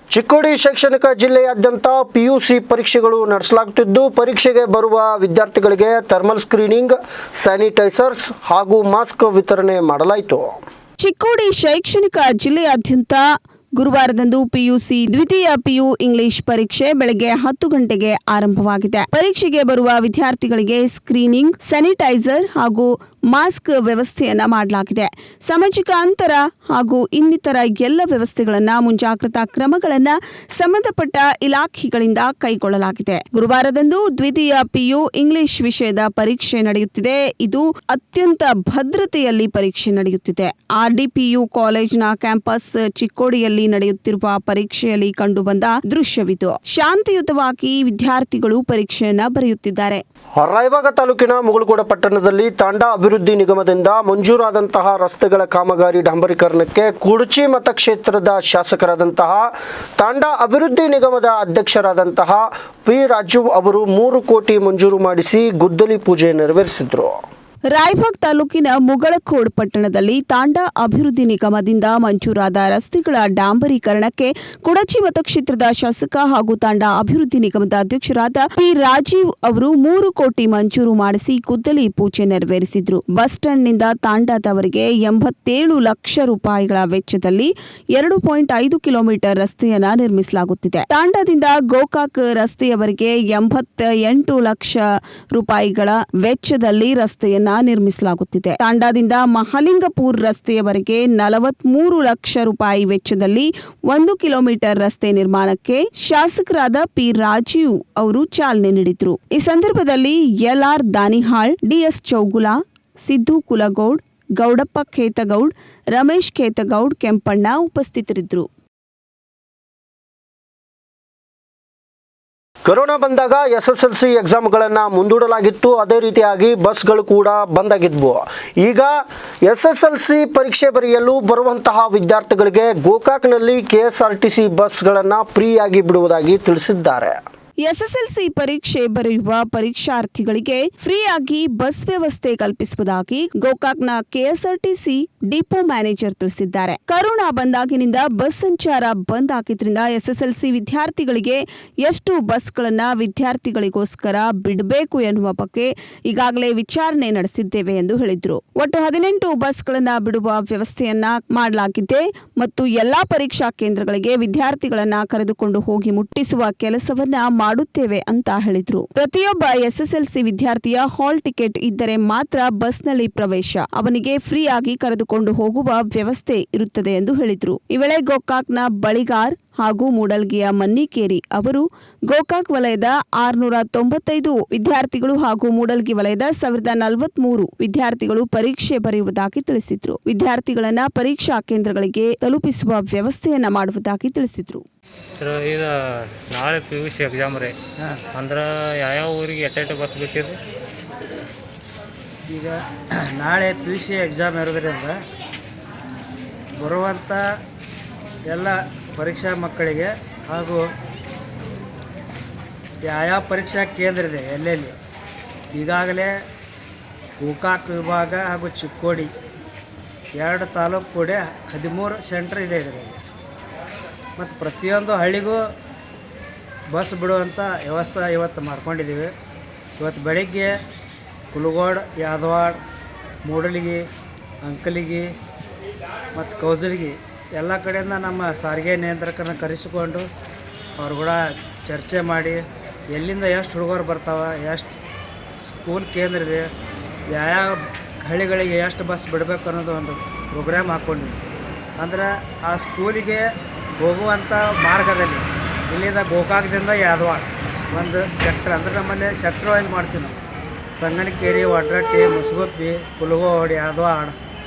ಚಿಕ್ಕೋಡಿ ಶೈಕ್ಷಣಿಕ ಜಿಲ್ಲೆಯಾದ್ಯಂತ PUC ಪರೀಕ್ಷೆಗಳು ನಡೆಸಲಾಗುತ್ತಿದ್ದು, ಪರೀಕ್ಷೆಗೆ ಬರುವ ವಿದ್ಯಾರ್ಥಿಗಳಿಗೆ ಥರ್ಮಲ್ ಸ್ಕ್ರೀನಿಂಗ್, ಸ್ಯಾನಿಟೈಸರ್ಸ್ ಹಾಗೂ ಮಾಸ್ಕ್ ವಿತರಣೆ ಮಾಡಲಾಯಿತು. ಚಿಕ್ಕೋಡಿ ಶೈಕ್ಷಣಿಕ ಜಿಲ್ಲೆಯಾದ್ಯಂತ ಗುರುವಾರದಂದು PUC ದ್ವಿತೀಯ PU ಇಂಗ್ಲಿಷ್ ಪರೀಕ್ಷೆ ಬೆಳಗ್ಗೆ 10 ಗಂಟೆಗೆ ಆರಂಭವಾಗಿದೆ. ಪರೀಕ್ಷೆಗೆ ಬರುವ ವಿದ್ಯಾರ್ಥಿಗಳಿಗೆ ಸ್ಕ್ರೀನಿಂಗ್, ಸ್ಯಾನಿಟೈಸರ್ ಹಾಗೂ ಮಾಸ್ಕ್ ವ್ಯವಸ್ಥೆಯನ್ನ ಮಾಡಲಾಗಿದೆ. ಸಾಮಾಜಿಕ ಅಂತರ ಹಾಗೂ ಇನ್ನಿತರ ಎಲ್ಲ ವ್ಯವಸ್ಥೆಗಳನ್ನ ಮುಂಜಾಗ್ರತಾ ಕ್ರಮಗಳನ್ನ ಸಂಬಂಧಪಟ್ಟ ಇಲಾಖೆಗಳಿಂದ ಕೈಗೊಳ್ಳಲಾಗಿದೆ. ಗುರುವಾರದಂದು ದ್ವಿತೀಯ PU ಇಂಗ್ಲಿಷ್ ವಿಷಯದ ಪರೀಕ್ಷೆ ನಡೆಯುತ್ತಿದೆ. ಇದು ಅತ್ಯಂತ ಭದ್ರತೆಯಲ್ಲಿ ಪರೀಕ್ಷೆ ನಡೆಯುತ್ತಿದೆ. RDPU ಕಾಲೇಜಿನ ಕ್ಯಾಂಪಸ್ ಚಿಕ್ಕೋಡಿಯಲ್ಲಿ ನಡೆಯುತ್ತಿರುವ ಪರೀಕ್ಷೆಯಲ್ಲಿ ಕಂಡುಬಂದ ದೃಶ್ಯವಿದು. ಶಾಂತಿಯುತವಾಗಿ ವಿದ್ಯಾರ್ಥಿಗಳು ಪರೀಕ್ಷೆಯನ್ನ ಬರೆಯುತ್ತಿದ್ದಾರೆ. ರಾಯಬಾಗ ತಾಲೂಕಿನ ಮುಗಳಕೋಡ ಪಟ್ಟಣದಲ್ಲಿ ತಾಂಡಾ ಅಭಿವೃದ್ಧಿ ನಿಗಮದಿಂದ ಮಂಜೂರಾದಂತಹ ರಸ್ತೆಗಳ ಕಾಮಗಾರಿ ಡಾಂಬರೀಕರಣಕ್ಕೆ ಕುಡಚಿ ಮತಕ್ಷೇತ್ರದ ಶಾಸಕರಾದಂತಹ ತಾಂಡಾ ಅಭಿವೃದ್ಧಿ ನಿಗಮದ ಅಧ್ಯಕ್ಷರಾದಂತಹ P. ರಾಜು ಅವರು 3 ಕೋಟಿ ಮಂಜೂರು ಮಾಡಿಸಿ ಗುದ್ದಲಿ ಪೂಜೆ ನೆರವೇರಿಸಿದರು. ರಾಯಬಾಗ್ ತಾಲೂಕಿನ ಮುಗಳಖೋಡ್ ಪಟ್ಟಣದಲ್ಲಿ ತಾಂಡಾ ಅಭಿವೃದ್ಧಿ ನಿಗಮದಿಂದ ಮಂಜೂರಾದ ರಸ್ತೆಗಳ ಡಾಂಬರೀಕರಣಕ್ಕೆ ಕುಡಚಿ ಮತಕ್ಷೇತ್ರದ ಶಾಸಕ ಹಾಗೂ ತಾಂಡಾ ಅಭಿವೃದ್ಧಿ ನಿಗಮದ ಅಧ್ಯಕ್ಷರಾದ P. ರಾಜೀವ್ ಅವರು 3 ಕೋಟಿ ಮಂಜೂರು ಮಾಡಿಸಿ ಗುದ್ದಲಿ ಪೂಜೆ ನೆರವೇರಿಸಿದ್ರು. ಬಸ್ ಸ್ಟ್ಯಾಂಡ್ನಿಂದ ತಾಂಡಾದವರೆಗೆ 87 ಲಕ್ಷ ರೂಪಾಯಿಗಳ ವೆಚ್ಚದಲ್ಲಿ 2.5 ಕಿಲೋಮೀಟರ್ ರಸ್ತೆಯನ್ನ ನಿರ್ಮಿಸಲಾಗುತ್ತಿದೆ. ತಾಂಡಾದಿಂದ ಗೋಕಾಕ್ ರಸ್ತೆಯವರೆಗೆ 88 ಲಕ್ಷ ರೂಪಾಯಿಗಳ ವೆಚ್ಚದಲ್ಲಿ ರಸ್ತೆಯನ್ನ ನಿರ್ಮಿಸಲಾಗುತ್ತಿದೆ. ತಾಂಡಾದಿಂದ ಮಹಾಲಿಂಗಪುರ್ ರಸ್ತೆಯವರೆಗೆ 43 ಲಕ್ಷ ರೂಪಾಯಿ ವೆಚ್ಚದಲ್ಲಿ 1 ಕಿಲೋಮೀಟರ್ ರಸ್ತೆ ನಿರ್ಮಾಣಕ್ಕೆ ಶಾಸಕರಾದ P. ರಾಜೀವ್ ಅವರು ಚಾಲನೆ ನೀಡಿದರು. ಈ ಸಂದರ್ಭದಲ್ಲಿ LR ದಾನಿಹಾಳ್, DS ಚೌಗುಲ, ಸಿದ್ದು ಕುಲಗೌಡ್, ಗೌಡಪ್ಪ ಖೇತಗೌಡ್, ರಮೇಶ್ ಖೇತಗೌಡ್, ಕೆಂಪಣ್ಣ ಉಪಸ್ಥಿತರಿದ್ದರು. ಕೊರೋನಾ ಬಂದಾಗ SSLC ಎಕ್ಸಾಮ್ಗಳನ್ನು ಮುಂದೂಡಲಾಗಿತ್ತು. ಅದೇ ರೀತಿಯಾಗಿ ಬಸ್ಗಳು ಕೂಡ ಬಂದಾಗಿದ್ವು. ಈಗ SSLC ಪರೀಕ್ಷೆ ಬರೆಯಲು ಬರುವಂತಹ ವಿದ್ಯಾರ್ಥಿಗಳಿಗೆ ಗೋಕಾಕ್ನಲ್ಲಿ KSRTC ಬಸ್ಗಳನ್ನು ಫ್ರೀಯಾಗಿ ಬಿಡುವುದಾಗಿ ತಿಳಿಸಿದ್ದಾರೆ. SSLC ಪರೀಕ್ಷೆ ಬರೆಯುವ ಪರೀಕ್ಷಾರ್ಥಿಗಳಿಗೆ ಫ್ರೀಯಾಗಿ ಬಸ್ ವ್ಯವಸ್ಥೆ ಕಲ್ಪಿಸುವುದಾಗಿ ಗೋಕಾಕ್ನ KSRTC ಡಿಪೋ ಮ್ಯಾನೇಜರ್ ತಿಳಿಸಿದ್ದಾರೆ. ಕೊರೋನಾ ಬಂದಾಗಿನಿಂದ ಬಸ್ ಸಂಚಾರ ಬಂದ್ ಆಗಿದ್ರಿಂದ SSLC ವಿದ್ಯಾರ್ಥಿಗಳಿಗೆ ಎಷ್ಟು ಬಸ್ಗಳನ್ನ ವಿದ್ಯಾರ್ಥಿಗಳಿಗೋಸ್ಕರ ಬಿಡಬೇಕು ಎನ್ನುವ ಬಗ್ಗೆ ಈಗಾಗಲೇ ವಿಚಾರಣೆ ನಡೆಸಿದ್ದೇವೆ ಎಂದು ಹೇಳಿದ್ರು. ಒಟ್ಟು 18 ಬಸ್ಗಳನ್ನ ಬಿಡುವ ವ್ಯವಸ್ಥೆಯನ್ನ ಮಾಡಲಾಗಿದೆ ಮತ್ತು ಎಲ್ಲಾ ಪರೀಕ್ಷಾ ಕೇಂದ್ರಗಳಿಗೆ ವಿದ್ಯಾರ್ಥಿಗಳನ್ನ ಕರೆದುಕೊಂಡು ಹೋಗಿ ಮುಟ್ಟಿಸುವ ಕೆಲಸವನ್ನ ಮಾಡುತ್ತೇವೆ ಅಂತ ಹೇಳಿದ್ರು. ಪ್ರತಿಯೊಬ್ಬ SSLC ವಿದ್ಯಾರ್ಥಿಯ ಹಾಲ್ ಟಿಕೆಟ್ ಇದ್ದರೆ ಮಾತ್ರ ಬಸ್ನಲ್ಲಿ ಪ್ರವೇಶ. ಅವನಿಗೆ ಫ್ರೀ ಆಗಿ ಕರೆದುಕೊಂಡು ಹೋಗುವ ವ್ಯವಸ್ಥೆ ಇರುತ್ತದೆ ಎಂದು ಹೇಳಿದ್ರು. ಈ ವೇಳೆ ಗೋಕಾಕ್ನ ಬಳಿಗಾರ್ ಹಾಗೂ ಮೂಡಲ್ಗಿಯ ಮನ್ನಿಕೇರಿ ಅವರು ಗೋಕಾಕ್ ವಲಯದ 695 ವಿದ್ಯಾರ್ಥಿಗಳು ಹಾಗೂ ಮೂಡಲ್ಗಿ ವಲಯದ 1043 ವಿದ್ಯಾರ್ಥಿಗಳು ಪರೀಕ್ಷೆ ಬರೆಯುವುದಾಗಿ ತಿಳಿಸಿದ್ರು. ವಿದ್ಯಾರ್ಥಿಗಳನ್ನ ಪರೀಕ್ಷಾ ಕೇಂದ್ರಗಳಿಗೆ ತಲುಪಿಸುವ ವ್ಯವಸ್ಥೆಯನ್ನ ಮಾಡುವುದಾಗಿ ತಿಳಿಸಿದ್ರು. ಇದು ನಾಳೆ PUC ಎಕ್ಸಾಮ್ ರೀ, ಅಂದ್ರೆ ಯಾವ ಊರಿಗೆ ಎಟ್ಟೆಟ್ಟು ಬಸ್ ಬೇಕಿರಿ? ಈಗ ನಾಳೆ PUC ಎಕ್ಸಾಮ್ ಇರೋದ್ರಿಂದ ಬರುವಂಥ ಎಲ್ಲ ಪರೀಕ್ಷಾ ಮಕ್ಕಳಿಗೆ ಹಾಗೂ ಯಾವ ಪರೀಕ್ಷಾ ಕೇಂದ್ರ ಇದೆ ಎಲ್ಲೆಲ್ಲಿ ಈಗಾಗಲೇ ಗೋಕಾಕ್ ವಿಭಾಗ ಹಾಗೂ ಚಿಕ್ಕೋಡಿ 2 ತಾಲೂಕು ಕೂಡ 13 ಸೆಂಟ್ರ್ ಇದೆ ಇದರಲ್ಲಿ. ಮತ್ತು ಪ್ರತಿಯೊಂದು ಹಳ್ಳಿಗೂ ಬಸ್ ಬಿಡುವಂಥ ವ್ಯವಸ್ಥೆ ಇವತ್ತು ಮಾಡ್ಕೊಂಡಿದ್ದೀವಿ. ಇವತ್ತು ಬೆಳಗ್ಗೆ ಕುಲಗೋಡ್, ಯಾದವಾಡ್, ಮೂಡಲಗಿ, ಅಂಕಲಿಗಿ ಮತ್ತು ಕೌಜಲಗಿ ಎಲ್ಲ ಕಡೆಯಿಂದ ನಮ್ಮ ಸಾರಿಗೆ ನಿಯಂತ್ರಕರನ್ನ ಕರೆಸಿಕೊಂಡು ಅವ್ರು ಕೂಡ ಚರ್ಚೆ ಮಾಡಿ ಎಲ್ಲಿಂದ ಎಷ್ಟು ಹುಡುಗರು ಬರ್ತಾವೆ, ಎಷ್ಟು ಸ್ಕೂಲ್ ಕೇಂದ್ರ ಇದೆ, ಯಾವ ಹಳ್ಳಿಗಳಿಗೆ ಎಷ್ಟು ಬಸ್ ಬಿಡಬೇಕು ಅನ್ನೋದು ಒಂದು ಪ್ರೋಗ್ರಾಮ್ ಹಾಕ್ಕೊಂಡಿದ್ವಿ. ಅಂದ್ರೆ ಆ ಸ್ಕೂಲಿಗೆ ಹೋಗುವಂಥ ಮಾರ್ಗದಲ್ಲಿ ಇಲ್ಲಿಂದ ಗೋಕಾಕದಿಂದ ಯಾದವಾಡ ಒಂದು ಸೆಕ್ಟ್ರ್, ಅಂದರೆ ನಮ್ಮಲ್ಲಿ ಸೆಕ್ಟ್ರ್ ವೈಸ್ ಮಾಡ್ತೀವಿ ನಾವು. ಸಂಗನಕೇರಿ, ವಡ್ರಟ್ಟಿ, ಮುಸುಗುಪ್ಪಿ, ಕುಲಗೋಡ್, ಯಾದವಾಡ,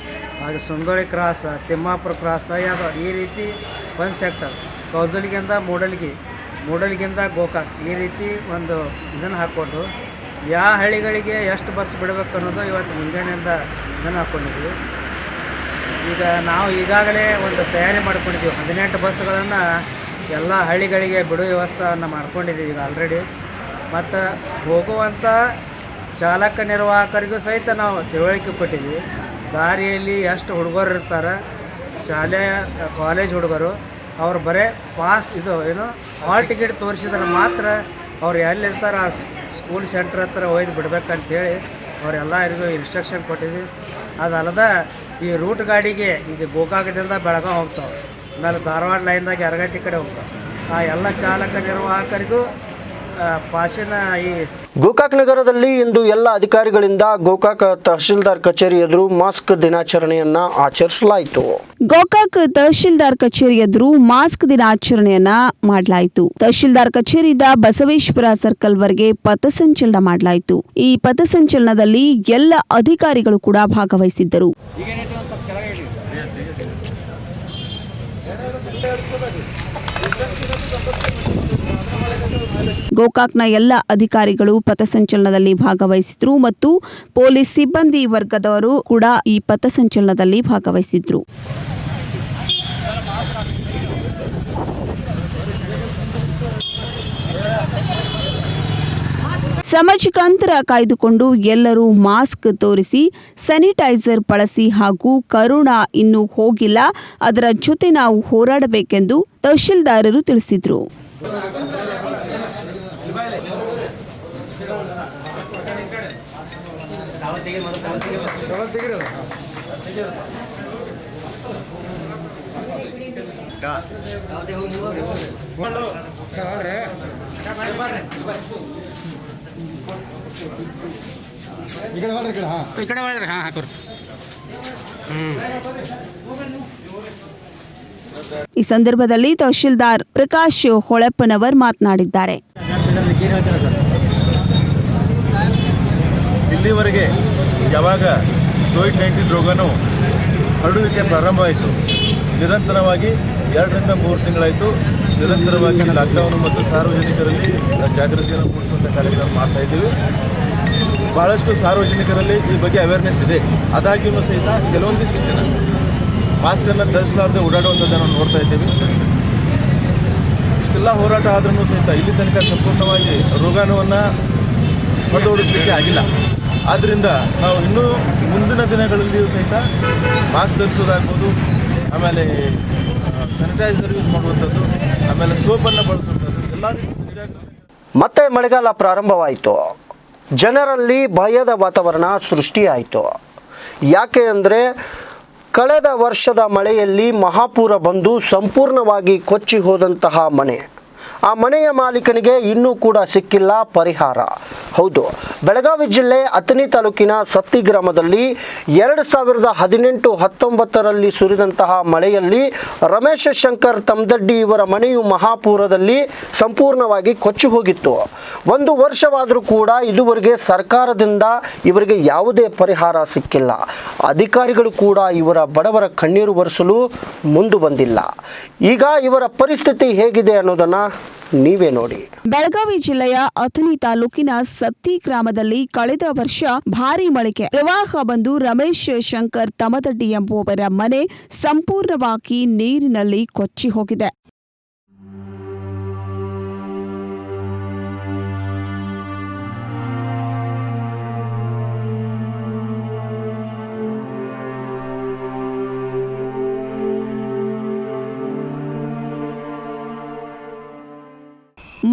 ಹಾಗೆ ಸುಂದೋಳಿ ಕ್ರಾಸ್, ತಿಮ್ಮಾಪುರ ಕ್ರಾಸ್, ಯಾದವಾಡ, ಈ ರೀತಿ ಒಂದು ಸೆಕ್ಟರ್. ಕೌಜಲ್ಗಿಂದ ಮೂಡಲ್ಗಿಂದ ಗೋಕಾಕ್, ಈ ರೀತಿ ಒಂದು ಇದನ್ನು ಹಾಕ್ಕೊಂಡು ಯಾವ ಹಳ್ಳಿಗಳಿಗೆ ಎಷ್ಟು ಬಸ್ ಬಿಡಬೇಕು ಅನ್ನೋದು ಇವತ್ತು ಮುಂಜಾನೆಯಿಂದ ಇದನ್ನು ಹಾಕ್ಕೊಂಡಿದ್ವಿ. ಈಗ ನಾವು ಈಗಾಗಲೇ ಒಂದು ತಯಾರಿ ಮಾಡ್ಕೊಂಡಿದ್ದೀವಿ. 18 ಬಸ್ಗಳನ್ನು ಎಲ್ಲ ಹಳ್ಳಿಗಳಿಗೆ ಬಿಡೋ ವ್ಯವಸ್ಥೆಯನ್ನು ಮಾಡ್ಕೊಂಡಿದ್ದೀವಿ ಈಗ ಆಲ್ರೆಡಿ. ಮತ್ತು ಹೋಗುವಂಥ ಚಾಲಕ ನಿರ್ವಾಹಕರಿಗೂ ಸಹಿತ ನಾವು ತಿಳುವಳಿಕೆ ಕೊಟ್ಟಿದ್ದೀವಿ. ದಾರಿಯಲ್ಲಿ ಎಷ್ಟು ಹುಡುಗರು ಇರ್ತಾರೆ, ಶಾಲೆ ಕಾಲೇಜ್ ಹುಡುಗರು, ಅವ್ರು ಬರೀ ಪಾಸ್ ಹಾಲ್ ಟಿಕೆಟ್ ತೋರಿಸಿದ್ರೆ ಮಾತ್ರ ಅವ್ರು ಎಲ್ಲಿರ್ತಾರೆ ಆ ಸ್ಕೂಲ್ ಸೆಂಟ್ರ್ ಹತ್ರ ಒಯ್ದು ಬಿಡ್ಬೇಕಂತೇಳಿ ಅವರೆಲ್ಲರಿಗೂ ಇನ್ಸ್ಟ್ರಕ್ಷನ್ ಕೊಟ್ಟಿದ್ವಿ. ಅದಲ್ಲದೆ ಈ ರೂಟ್ ಗಾಡಿಗೆ ಈಗ ಗೋಕಾಕದಿಂದ ಬೆಳಗಾವಿ ಹೋಗ್ತಾವೆ, ಆಮೇಲೆ ಧಾರವಾಡ ಲೈನ್ದಾಗ ಯರಗಟ್ಟಿ ಕಡೆ ಹೋಗ್ತಾವೆ. ಆ ಎಲ್ಲ ಚಾಲಕ ನಿರ್ವಾಹಕರಿಗೂ ಪಾಸಿನ ಈ ಗೋಕಾಕ್ ನಗರದಲ್ಲಿ ಇಂದು ಎಲ್ಲ ಅಧಿಕಾರಿಗಳಿಂದ ಗೋಕಾಕ್ ತಹಶೀಲ್ದಾರ್ ಕಚೇರಿ ಎದುರು ಮಾಸ್ಕ್ ದಿನಾಚರಣೆಯನ್ನ ಆಚರಿಸಲಾಯಿತು. ಗೋಕಾಕ್ ತಹಶೀಲ್ದಾರ್ ಕಚೇರಿ ಎದುರು ಮಾಸ್ಕ್ ದಿನಾಚರಣೆಯನ್ನ ಮಾಡಲಾಯಿತು. ತಹಶೀಲ್ದಾರ್ ಕಚೇರಿಯಿಂದ ಬಸವೇಶ್ವರ ಸರ್ಕಲ್ ವರೆಗೆ ಪಥಸಂಚಲನ ಮಾಡಲಾಯಿತು. ಈ ಪಥಸಂಚಲನದಲ್ಲಿ ಎಲ್ಲ ಅಧಿಕಾರಿಗಳು ಕೂಡ ಭಾಗವಹಿಸಿದ್ದರು. ಗೋಕಾಕ್ನ ಎಲ್ಲ ಅಧಿಕಾರಿಗಳು ಪಥಸಂಚಲನದಲ್ಲಿ ಭಾಗವಹಿಸಿದ್ರು ಮತ್ತು ಪೊಲೀಸ್ ಸಿಬ್ಬಂದಿ ವರ್ಗದವರು ಕೂಡ ಈ ಪಥಸಂಚಲನದಲ್ಲಿ ಭಾಗವಹಿಸಿದ್ರು. ಸಾಮಾಜಿಕ ಅಂತರ ಕಾಯ್ದುಕೊಂಡು ಎಲ್ಲರೂ ಮಾಸ್ಕ್ ತೋರಿಸಿ, ಸ್ಯಾನಿಟೈಸರ್ ಬಳಸಿ ಹಾಗೂ ಕರೋನಾ ಇನ್ನೂ ಹೋಗಿಲ್ಲ, ಅದರ ಜೊತೆ ನಾವು ಹೋರಾಡಬೇಕೆಂದು ತಹಶೀಲ್ದಾರರು ತಿಳಿಸಿದರು. ಈ ಸಂದರ್ಭದಲ್ಲಿ ತಹಶೀಲ್ದಾರ್ ಪ್ರಕಾಶ್ ಹೊಳೆಪ್ಪನವರ್ ಮಾತನಾಡಿದ್ದಾರೆ. ಇಲ್ಲಿವರೆಗೆ ಯಾವಾಗ ಕೋವಿಡ್-19 ರೋಗನು ಹರಡುವಿಕೆ ಪ್ರಾರಂಭವಾಯಿತು, ನಿರಂತರವಾಗಿ 2 ರಿಂದ 3 ತಿಂಗಳಾಯಿತು ನಿರಂತರವಾಗಿ ಲಾಕ್ಡೌನ್ ಮತ್ತು ಸಾರ್ವಜನಿಕರಲ್ಲಿ ಜಾಗೃತಿಯನ್ನು ಮೂಡಿಸುವಂಥ ಕಾರ್ಯಕ್ರಮ ಮಾಡ್ತಾ ಇದ್ದೀವಿ. ಬಹಳಷ್ಟು ಸಾರ್ವಜನಿಕರಲ್ಲಿ ಈ ಬಗ್ಗೆ ಅವೇರ್ನೆಸ್ ಇದೆ. ಆದಾಗ್ಯೂ ಸಹಿತ ಕೆಲವೊಂದಿಷ್ಟು ಜನ ಮಾಸ್ಕನ್ನು ಧರಿಸಲಾರದೆ ಓಡಾಡುವಂಥದ್ದನ್ನು ನೋಡ್ತಾ ಇದ್ದೀವಿ. ಇಷ್ಟೆಲ್ಲ ಹೋರಾಟ ಆದ್ರೂ ಸಹಿತ ಇಲ್ಲಿ ತನಕ ಸಂಪೂರ್ಣವಾಗಿ ರೋಗಾಣುವನ್ನು ಹೊಡೆದೋಡಿಸಲಿಕ್ಕೆ ಆಗಿಲ್ಲ. ಆದ್ದರಿಂದ ನಾವು ಇನ್ನೂ ಮುಂದಿನ ದಿನಗಳಲ್ಲಿಯೂ ಸಹಿತ ಮಾಸ್ಕ್ ಧರಿಸೋದಾಗ್ಬೋದು, ಆಮೇಲೆ ಸ್ಯಾನಿಟೈಸರ್ ಯೂಸ್ ಮಾಡುವಂಥದ್ದು, ಆಮೇಲೆ ಸೋಪನ್ನು ಬಳಸುವಂಥದ್ದು ಎಲ್ಲ ರೀತಿ. ಮತ್ತೆ ಮಳೆಗಾಲ ಪ್ರಾರಂಭವಾಯಿತು. ಜನರಲ್ಲಿ ಭಯದ ವಾತಾವರಣ ಸೃಷ್ಟಿಯಾಯಿತು. ಯಾಕೆ ಅಂದರೆ ಕಳೆದ ವರ್ಷದ ಮಳೆಯಲ್ಲಿ ಮಹಾಪೂರ ಬಂದು ಸಂಪೂರ್ಣವಾಗಿ ಕೊಚ್ಚಿ ಹೋದಂತಹ ಮನೆ, ಆ ಮನೆಯ ಮಾಲೀಕನಿಗೆ ಇನ್ನೂ ಕೂಡ ಸಿಕ್ಕಿಲ್ಲ ಪರಿಹಾರ. ಹೌದು, ಬೆಳಗಾವಿ ಜಿಲ್ಲೆ ಅಥಣಿ ತಾಲೂಕಿನ ಸತ್ತಿ ಗ್ರಾಮದಲ್ಲಿ 2018-19ರಲ್ಲಿ ಸುರಿದಂತಹ ಮಳೆಯಲ್ಲಿ ರಮೇಶ್ ಶಂಕರ್ ತಮ್ದಡ್ಡಿ ಇವರ ಮನೆಯು ಮಹಾಪೂರದಲ್ಲಿ ಸಂಪೂರ್ಣವಾಗಿ ಕೊಚ್ಚಿ ಹೋಗಿತ್ತು. 1 ವರ್ಷವಾದರೂ ಕೂಡ ಇದುವರೆಗೆ ಸರ್ಕಾರದಿಂದ ಇವರಿಗೆ ಯಾವುದೇ ಪರಿಹಾರ ಸಿಕ್ಕಿಲ್ಲ. ಅಧಿಕಾರಿಗಳು ಕೂಡ ಇವರ ಬಡವರ ಕಣ್ಣೀರು ಒರೆಸಲು ಮುಂದೆ ಬಂದಿಲ್ಲ. ಈಗ ಇವರ ಪರಿಸ್ಥಿತಿ ಹೇಗಿದೆ ಅನ್ನೋದನ್ನು ನೀವೇ ನೋಡಿ. ಬೆಳಗಾವಿ ಜಿಲ್ಲೆಯ ಅಥಣಿ ತಾಲೂಕಿನ ಸತ್ತಿ ಗ್ರಾಮದಲ್ಲಿ ಕಳೆದ ವರ್ಷ ಭಾರೀ ಮಳೆಗೆ ಪ್ರವಾಹ ಬಂದು ರಮೇಶ್ ಶಂಕರ್ ತಮದಡ್ಡಿ ಎಂಬುವವರ ಮನೆ ಸಂಪೂರ್ಣವಾಗಿ ನೀರಿನಲ್ಲಿ ಕೊಚ್ಚಿ ಹೋಗಿದೆ.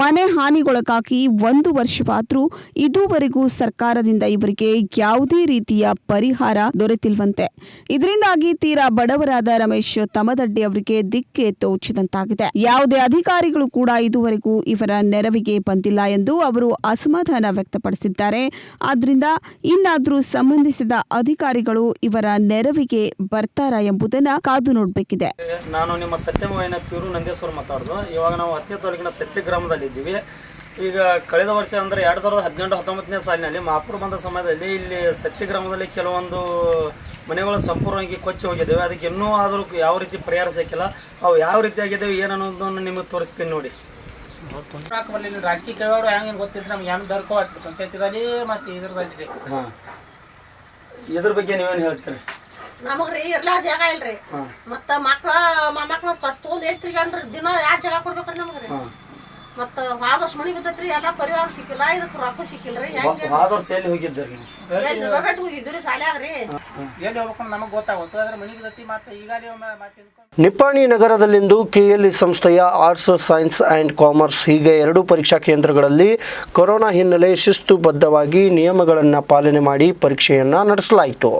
ಮನೆ ಹಾನಿಗೊಳಗಾಗಿ 1 ವರ್ಷವಾದರೂ ಇದುವರೆಗೂ ಸರ್ಕಾರದಿಂದ ಇವರಿಗೆ ಯಾವುದೇ ರೀತಿಯ ಪರಿಹಾರ ದೊರೆತಿಲ್ವಂತೆ. ಇದರಿಂದಾಗಿ ತೀರಾ ಬಡವರಾದ ರಮೇಶ್ ತಮದಡ್ಡಿ ಅವರಿಗೆ ದಿಕ್ಕೆ ತೋಚದಂತಾಗಿದೆ. ಯಾವುದೇ ಅಧಿಕಾರಿಗಳು ಕೂಡ ಇದುವರೆಗೂ ಇವರ ನೆರವಿಗೆ ಬಂದಿಲ್ಲ ಎಂದು ಅವರು ಅಸಮಾಧಾನ ವ್ಯಕ್ತಪಡಿಸಿದ್ದಾರೆ. ಆದ್ದರಿಂದ ಇನ್ನಾದರೂ ಸಂಬಂಧಿಸಿದ ಅಧಿಕಾರಿಗಳು ಇವರ ನೆರವಿಗೆ ಬರ್ತಾರಾ ಎಂಬುದನ್ನು ಕಾದು ನೋಡಬೇಕಿದೆ. ನಾನು ನಿಮ್ಮ ಸತ್ಯಮೋಹಿನ ಪ್ಯೂರು ನಂದೇಶ್ವರ ಮಾತಾಡೋದು. ಇವಾಗ ನಾವು 10ನೇ ತಾಲೂಕಿನ ಸತ್ಯ ಗ್ರಾಮದಲ್ಲಿ ಇದ್ದೀವಿ. ಈಗ ಕಳೆದ ವರ್ಷ ಅಂದರೆ 2018-19ನೇ ಸಾಲಿನಲ್ಲಿ ಮಹಾಪುರ ಬಂದ ಸಮಯದಲ್ಲಿ ಇಲ್ಲಿ ಸತ್ಯ ಗ್ರಾಮದಲ್ಲಿ ಕೆಲವೊಂದು ಮನೆಗಳು ಸಂಪೂರ್ಣವಾಗಿ ಕೊಚ್ಚಿ ಹೋಗಿದ್ದೇವೆ. ಅದಕ್ಕೆ ಇನ್ನೂ ಆದರೂ ಯಾವ ರೀತಿ ಪರಿಹಾರ ಸಿಕ್ಕಿಲ್ಲ. ಅವು ಯಾವ ರೀತಿ ಆಗಿದ್ದೇವೆ ಏನನ್ನೋದನ್ನು ನಿಮಗೆ ತೋರಿಸ್ತೀನಿ ನೋಡಿ. ರಾಜಕೀಯ ಕೇಳೋರು ಹೆಂಗೆ ಗೊತ್ತಿಲ್ಲ ನಮ್ಗೆ ಏನು ದರ್ಕೋ ಆಗ್ತದೆ ಪಂಚಾಯತಿದಲ್ಲಿ ಮತ್ತು ಇದ್ರದಲ್ಲಿ. ಹಾಂ, ಇದ್ರ ಬಗ್ಗೆ ನೀವೇನು ಹೇಳ್ತೀರಿ? ನಮಗ್ರಿ ಇರ್ಲಾ ಜಾಗ ಇಲ್ರಿ. ಮತ್ತ ಮೊಮ್ಮಕ್ಳ ತೊಗೊಂಡ್ ಹೇಳ್ತಿರ್ಗನ್ರಿ ದಿನ ಯಾರು ಜಾಗ ಕೊಡ್ಬೇಕ್ರಿ ನಮಗ್ರಿ. ಮತ್ತ ಹೋದರ್ಷ ಮನಿ ಬಿದ್ದತ್ರಿ ಎಲ್ಲ ಪರಿವಾರ ಸಿಕ್ಕಿಲ್ಲ, ಇದಕ್ಕೆ ರೊಕ್ಕ ಸಿಕ್ಕಿಲ್ರಿ. ಹೋದರ್ಷ ಎಲ್ಲಿ ಹೋಗಿದ್ದೀರಿ? ರೊಗಟ್ ಹೋಗಿದ್ರಿ ಶಾಲ್ಯಾಗ್ರಿ. ಎಲ್ಲಿ ಹೋಗ್ಬೇಕು ನಮಗೆ ಗೊತ್ತಾಗುತ್ತೆ. ಅದ್ರ ಮನಿ ಬಿದ್ದತಿ ಮತ್ತೆ ಈಗ ನಿಪ್ಪಾಣಿ ನಗರದಲ್ಲಿಂದು ಕೆಎಲ್ಇ ಸಂಸ್ಥೆಯ ಆರ್ಟ್ಸ್, ಸೈನ್ಸ್ ಆ್ಯಂಡ್ ಕಾಮರ್ಸ್ ಹೀಗೆ 2 ಪರೀಕ್ಷಾ ಕೇಂದ್ರಗಳಲ್ಲಿ ಕೊರೋನಾ ಹಿನ್ನೆಲೆ ಶಿಸ್ತುಬದ್ಧವಾಗಿ ನಿಯಮಗಳನ್ನು ಪಾಲನೆ ಮಾಡಿ ಪರೀಕ್ಷೆಯನ್ನು ನಡೆಸಲಾಯಿತು.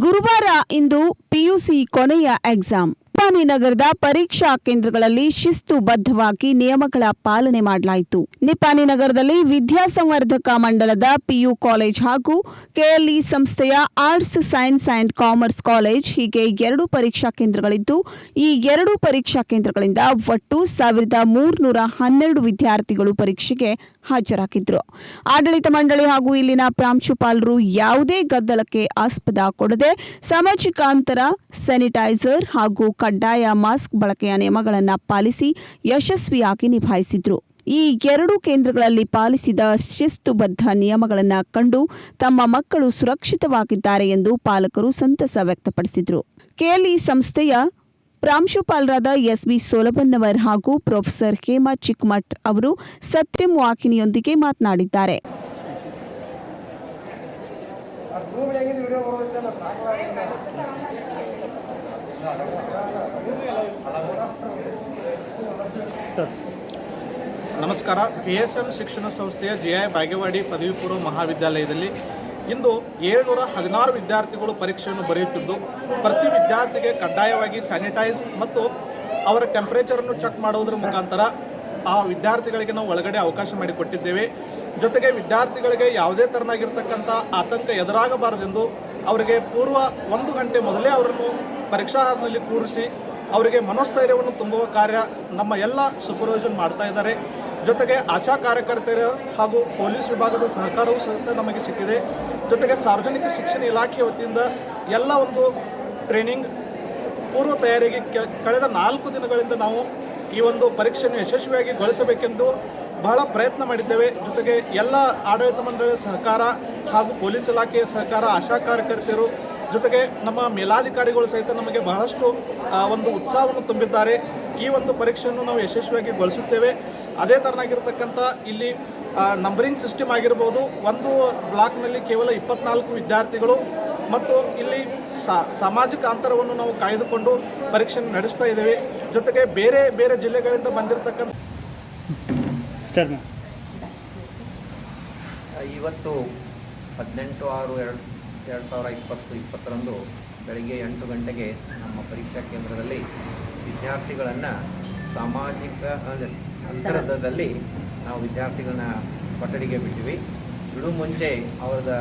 ಗುರುವಾರ ಇಂದು ಪಿಯುಸಿ ಕೊನೆಯ ಎಕ್ಸಾಮ್. ನಿಪ್ಪಾಣಿ ನಗರದ ಪರೀಕ್ಷಾ ಕೇಂದ್ರಗಳಲ್ಲಿ ಶಿಸ್ತುಬದ್ಧವಾಗಿ ನಿಯಮಗಳ ಪಾಲನೆ ಮಾಡಲಾಯಿತು. ನಿಪ್ಪಾಣಿ ನಗರದಲ್ಲಿ ವಿದ್ಯಾಸಂವರ್ಧಕ ಮಂಡಲದ ಪಿಯು ಕಾಲೇಜ್ ಹಾಗೂ ಕೆಎಲ್ಇ ಸಂಸ್ಥೆಯ arts, science and commerce college ಹೀಗೆ 2 ಪರೀಕ್ಷಾ ಕೇಂದ್ರಗಳಿದ್ದು, ಈ 2 ಪರೀಕ್ಷಾ ಕೇಂದ್ರಗಳಿಂದ ಒಟ್ಟು 1312 ವಿದ್ಯಾರ್ಥಿಗಳು ಪರೀಕ್ಷೆಗೆ ಹಾಜರಾಗಿದ್ರು. ಆಡಳಿತ ಮಂಡಳಿ ಹಾಗೂ ಇಲ್ಲಿನ ಪ್ರಾಂಶುಪಾಲರು ಯಾವುದೇ ಗದ್ದಲಕ್ಕೆ ಆಸ್ಪದ ಕೊಡದೆ ಸಾಮಾಜಿಕ ಅಂತರ, ಸ್ಯಾನಿಟೈಸರ್ ಹಾಗೂ ಕಡ್ಡಾಯ ಮಾಸ್ಕ್ ಬಳಕೆಯ ನಿಯಮಗಳನ್ನು ಪಾಲಿಸಿ ಯಶಸ್ವಿಯಾಗಿ ನಿಭಾಯಿಸಿದ್ರು. ಈ 2 ಕೇಂದ್ರಗಳಲ್ಲಿ ಪಾಲಿಸಿದ ಶಿಸ್ತುಬದ್ಧ ನಿಯಮಗಳನ್ನು ಕಂಡು ತಮ್ಮ ಮಕ್ಕಳು ಸುರಕ್ಷಿತವಾಗಿದ್ದಾರೆ ಎಂದು ಪಾಲಕರು ಸಂತಸ ವ್ಯಕ್ತಪಡಿಸಿದರು. ಕೆಎಲ್ಇ ಸಂಸ್ಥೆಯ ಪ್ರಾಂಶುಪಾಲರಾದ ಎಸ್ಬಿ ಸೋಲಬನ್ನವರ್ ಹಾಗೂ ಪ್ರೊಫೆಸರ್ ಹೇಮಾ ಚಿಕ್ಕಮಠ್ ಅವರು ಸತ್ಯಂ ವಾಹಿನಿಯೊಂದಿಗೆ ಮಾತನಾಡಿದ್ದಾರೆ. ನಮಸ್ಕಾರ. PSM ಶಿಕ್ಷಣ ಸಂಸ್ಥೆಯ GI ಬಾಗೇವಾಡಿ ಪದವಿ ಪೂರ್ವ ಮಹಾವಿದ್ಯಾಲಯದಲ್ಲಿ ಇಂದು 716 ವಿದ್ಯಾರ್ಥಿಗಳು ಪರೀಕ್ಷೆಯನ್ನು ಬರೆಯುತ್ತಿದ್ದು, ಪ್ರತಿ ವಿದ್ಯಾರ್ಥಿಗೆ ಕಡ್ಡಾಯವಾಗಿ ಸ್ಯಾನಿಟೈಸ್ ಮತ್ತು ಅವರ ಟೆಂಪರೇಚರನ್ನು ಚೆಕ್ ಮಾಡುವುದರ ಮುಖಾಂತರ ಆ ವಿದ್ಯಾರ್ಥಿಗಳಿಗೆ ನಾವು ಒಳಗಡೆ ಅವಕಾಶ ಮಾಡಿಕೊಟ್ಟಿದ್ದೇವೆ. ಜೊತೆಗೆ ವಿದ್ಯಾರ್ಥಿಗಳಿಗೆ ಯಾವುದೇ ಥರನಾಗಿರ್ತಕ್ಕಂಥ ಆತಂಕ ಎದುರಾಗಬಾರದೆಂದು ಅವರಿಗೆ ಪೂರ್ವ 1 ಗಂಟೆ ಮೊದಲೇ ಅವರನ್ನು ಪರೀಕ್ಷಾ ಹಾಲ್ನಲ್ಲಿ ಕೂರಿಸಿ ಅವರಿಗೆ ಮನೋಸ್ಥೈರ್ಯವನ್ನು ತುಂಬುವ ಕಾರ್ಯ ನಮ್ಮ ಎಲ್ಲ ಸೂಪರ್ವೈಸರ್ ಮಾಡ್ತಾ ಇದ್ದಾರೆ. ಜೊತೆಗೆ ಆಶಾ ಕಾರ್ಯಕರ್ತೆಯರು ಹಾಗೂ ಪೊಲೀಸ್ ವಿಭಾಗದ ಸಹಕಾರವೂ ಸಹಿತ ನಮಗೆ ಸಿಕ್ಕಿದೆ. ಜೊತೆಗೆ ಸಾರ್ವಜನಿಕ ಶಿಕ್ಷಣ ಇಲಾಖೆ ವತಿಯಿಂದ ಎಲ್ಲ ಒಂದು ಟ್ರೈನಿಂಗ್ ಪೂರ್ವ ತಯಾರಿಗೆ ಕಳೆದ 4 ದಿನಗಳಿಂದ ನಾವು ಈ ಒಂದು ಪರೀಕ್ಷೆಯನ್ನು ಯಶಸ್ವಿಯಾಗಿ ಗೊಳಿಸಬೇಕೆಂದು ಬಹಳ ಪ್ರಯತ್ನ ಮಾಡಿದ್ದೇವೆ. ಜೊತೆಗೆ ಎಲ್ಲ ಆಡಳಿತ ಮಂಡಳಿಯ ಸಹಕಾರ ಹಾಗೂ ಪೊಲೀಸ್ ಇಲಾಖೆಯ ಸಹಕಾರ, ಆಶಾ ಕಾರ್ಯಕರ್ತೆಯರು ಜೊತೆಗೆ ನಮ್ಮ ಮೇಲಾಧಿಕಾರಿಗಳು ಸಹಿತ ನಮಗೆ ಬಹಳಷ್ಟು ಒಂದು ಉತ್ಸಾಹವನ್ನು ತುಂಬಿದ್ದಾರೆ. ಈ ಒಂದು ಪರೀಕ್ಷೆಯನ್ನು ನಾವು ಯಶಸ್ವಿಯಾಗಿ ಗೊಳಿಸುತ್ತೇವೆ. ಅದೇ ಥರನಾಗಿರ್ತಕ್ಕಂಥ ಇಲ್ಲಿ ನಂಬರಿಂಗ್ ಸಿಸ್ಟಮ್ ಆಗಿರ್ಬೋದು. ಒಂದು ಬ್ಲಾಕ್ನಲ್ಲಿ ಕೇವಲ 24 ವಿದ್ಯಾರ್ಥಿಗಳು ಮತ್ತು ಇಲ್ಲಿ ಸಾಮಾಜಿಕ ಅಂತರವನ್ನು ನಾವು ಕಾಯ್ದುಕೊಂಡು ಪರೀಕ್ಷೆಯನ್ನು ನಡೆಸ್ತಾ ಇದ್ದೇವೆ. ಜೊತೆಗೆ ಬೇರೆ ಬೇರೆ ಜಿಲ್ಲೆಗಳಿಂದ ಬಂದಿರತಕ್ಕಂಥ ಇವತ್ತು 18/6/2020 ಬೆಳಗ್ಗೆ 8 ಗಂಟೆಗೆ ನಮ್ಮ ಪರೀಕ್ಷಾ ಕೇಂದ್ರದಲ್ಲಿ ವಿದ್ಯಾರ್ಥಿಗಳನ್ನು ಸಾಮಾಜಿಕ ಅಂತರದಲ್ಲಿ ನಾವು ವಿದ್ಯಾರ್ಥಿಗಳನ್ನ ಕೊಠಡಿಗೆ ಬಿಟ್ಟಿವಿ. ಬಿಡು ಮುಂಚೆ ಅವ್ರದ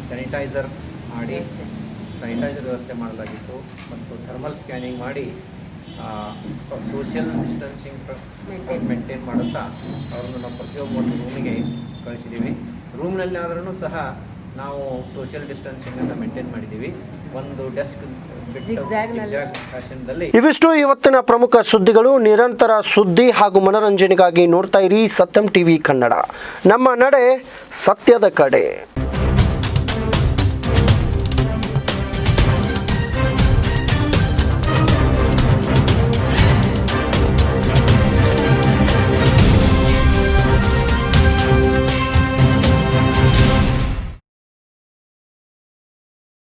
ಸ್ಯಾನಿಟೈಸರ್ ಮಾಡಿ ಸ್ಯಾನಿಟೈಸರ್ ವ್ಯವಸ್ಥೆ ಮಾಡಲಾಗಿತ್ತು ಮತ್ತು ಥರ್ಮಲ್ ಸ್ಕ್ಯಾನಿಂಗ್ ಮಾಡಿ ಸೋಷಿಯಲ್ ಡಿಸ್ಟೆನ್ಸಿಂಗ್ ಮೇಂಟೈನ್ ಮಾಡುತ್ತಾ ಅವ್ರನ್ನು ನಾವು ಪ್ರತಿಯೊಬ್ಬ ರೂಮಿಗೆ ಕಳಿಸಿದ್ದೀವಿ. ರೂಮ್ನಲ್ಲಿ ಆದ್ರೂ ಸಹ ನಾವು ಸೋಷಿಯಲ್ ಡಿಸ್ಟೆನ್ಸಿಂಗನ್ನು ಮೇಂಟೈನ್ ಮಾಡಿದ್ದೀವಿ. ಒಂದು ಡೆಸ್ಕ್ ಇವಿಷ್ಟು ಇವತ್ತಿನ ಪ್ರಮುಖ ಸುದ್ದಿಗಳು. ನಿರಂತರ ಸುದ್ದಿ ಹಾಗೂ ಮನರಂಜನೆಗಾಗಿ ನೋಡ್ತಾ ಇರಿ ಸತ್ಯಂ ಟಿವಿ ಕನ್ನಡ. ನಮ್ಮ ನಡೆ ಸತ್ಯದ ಕಡೆ.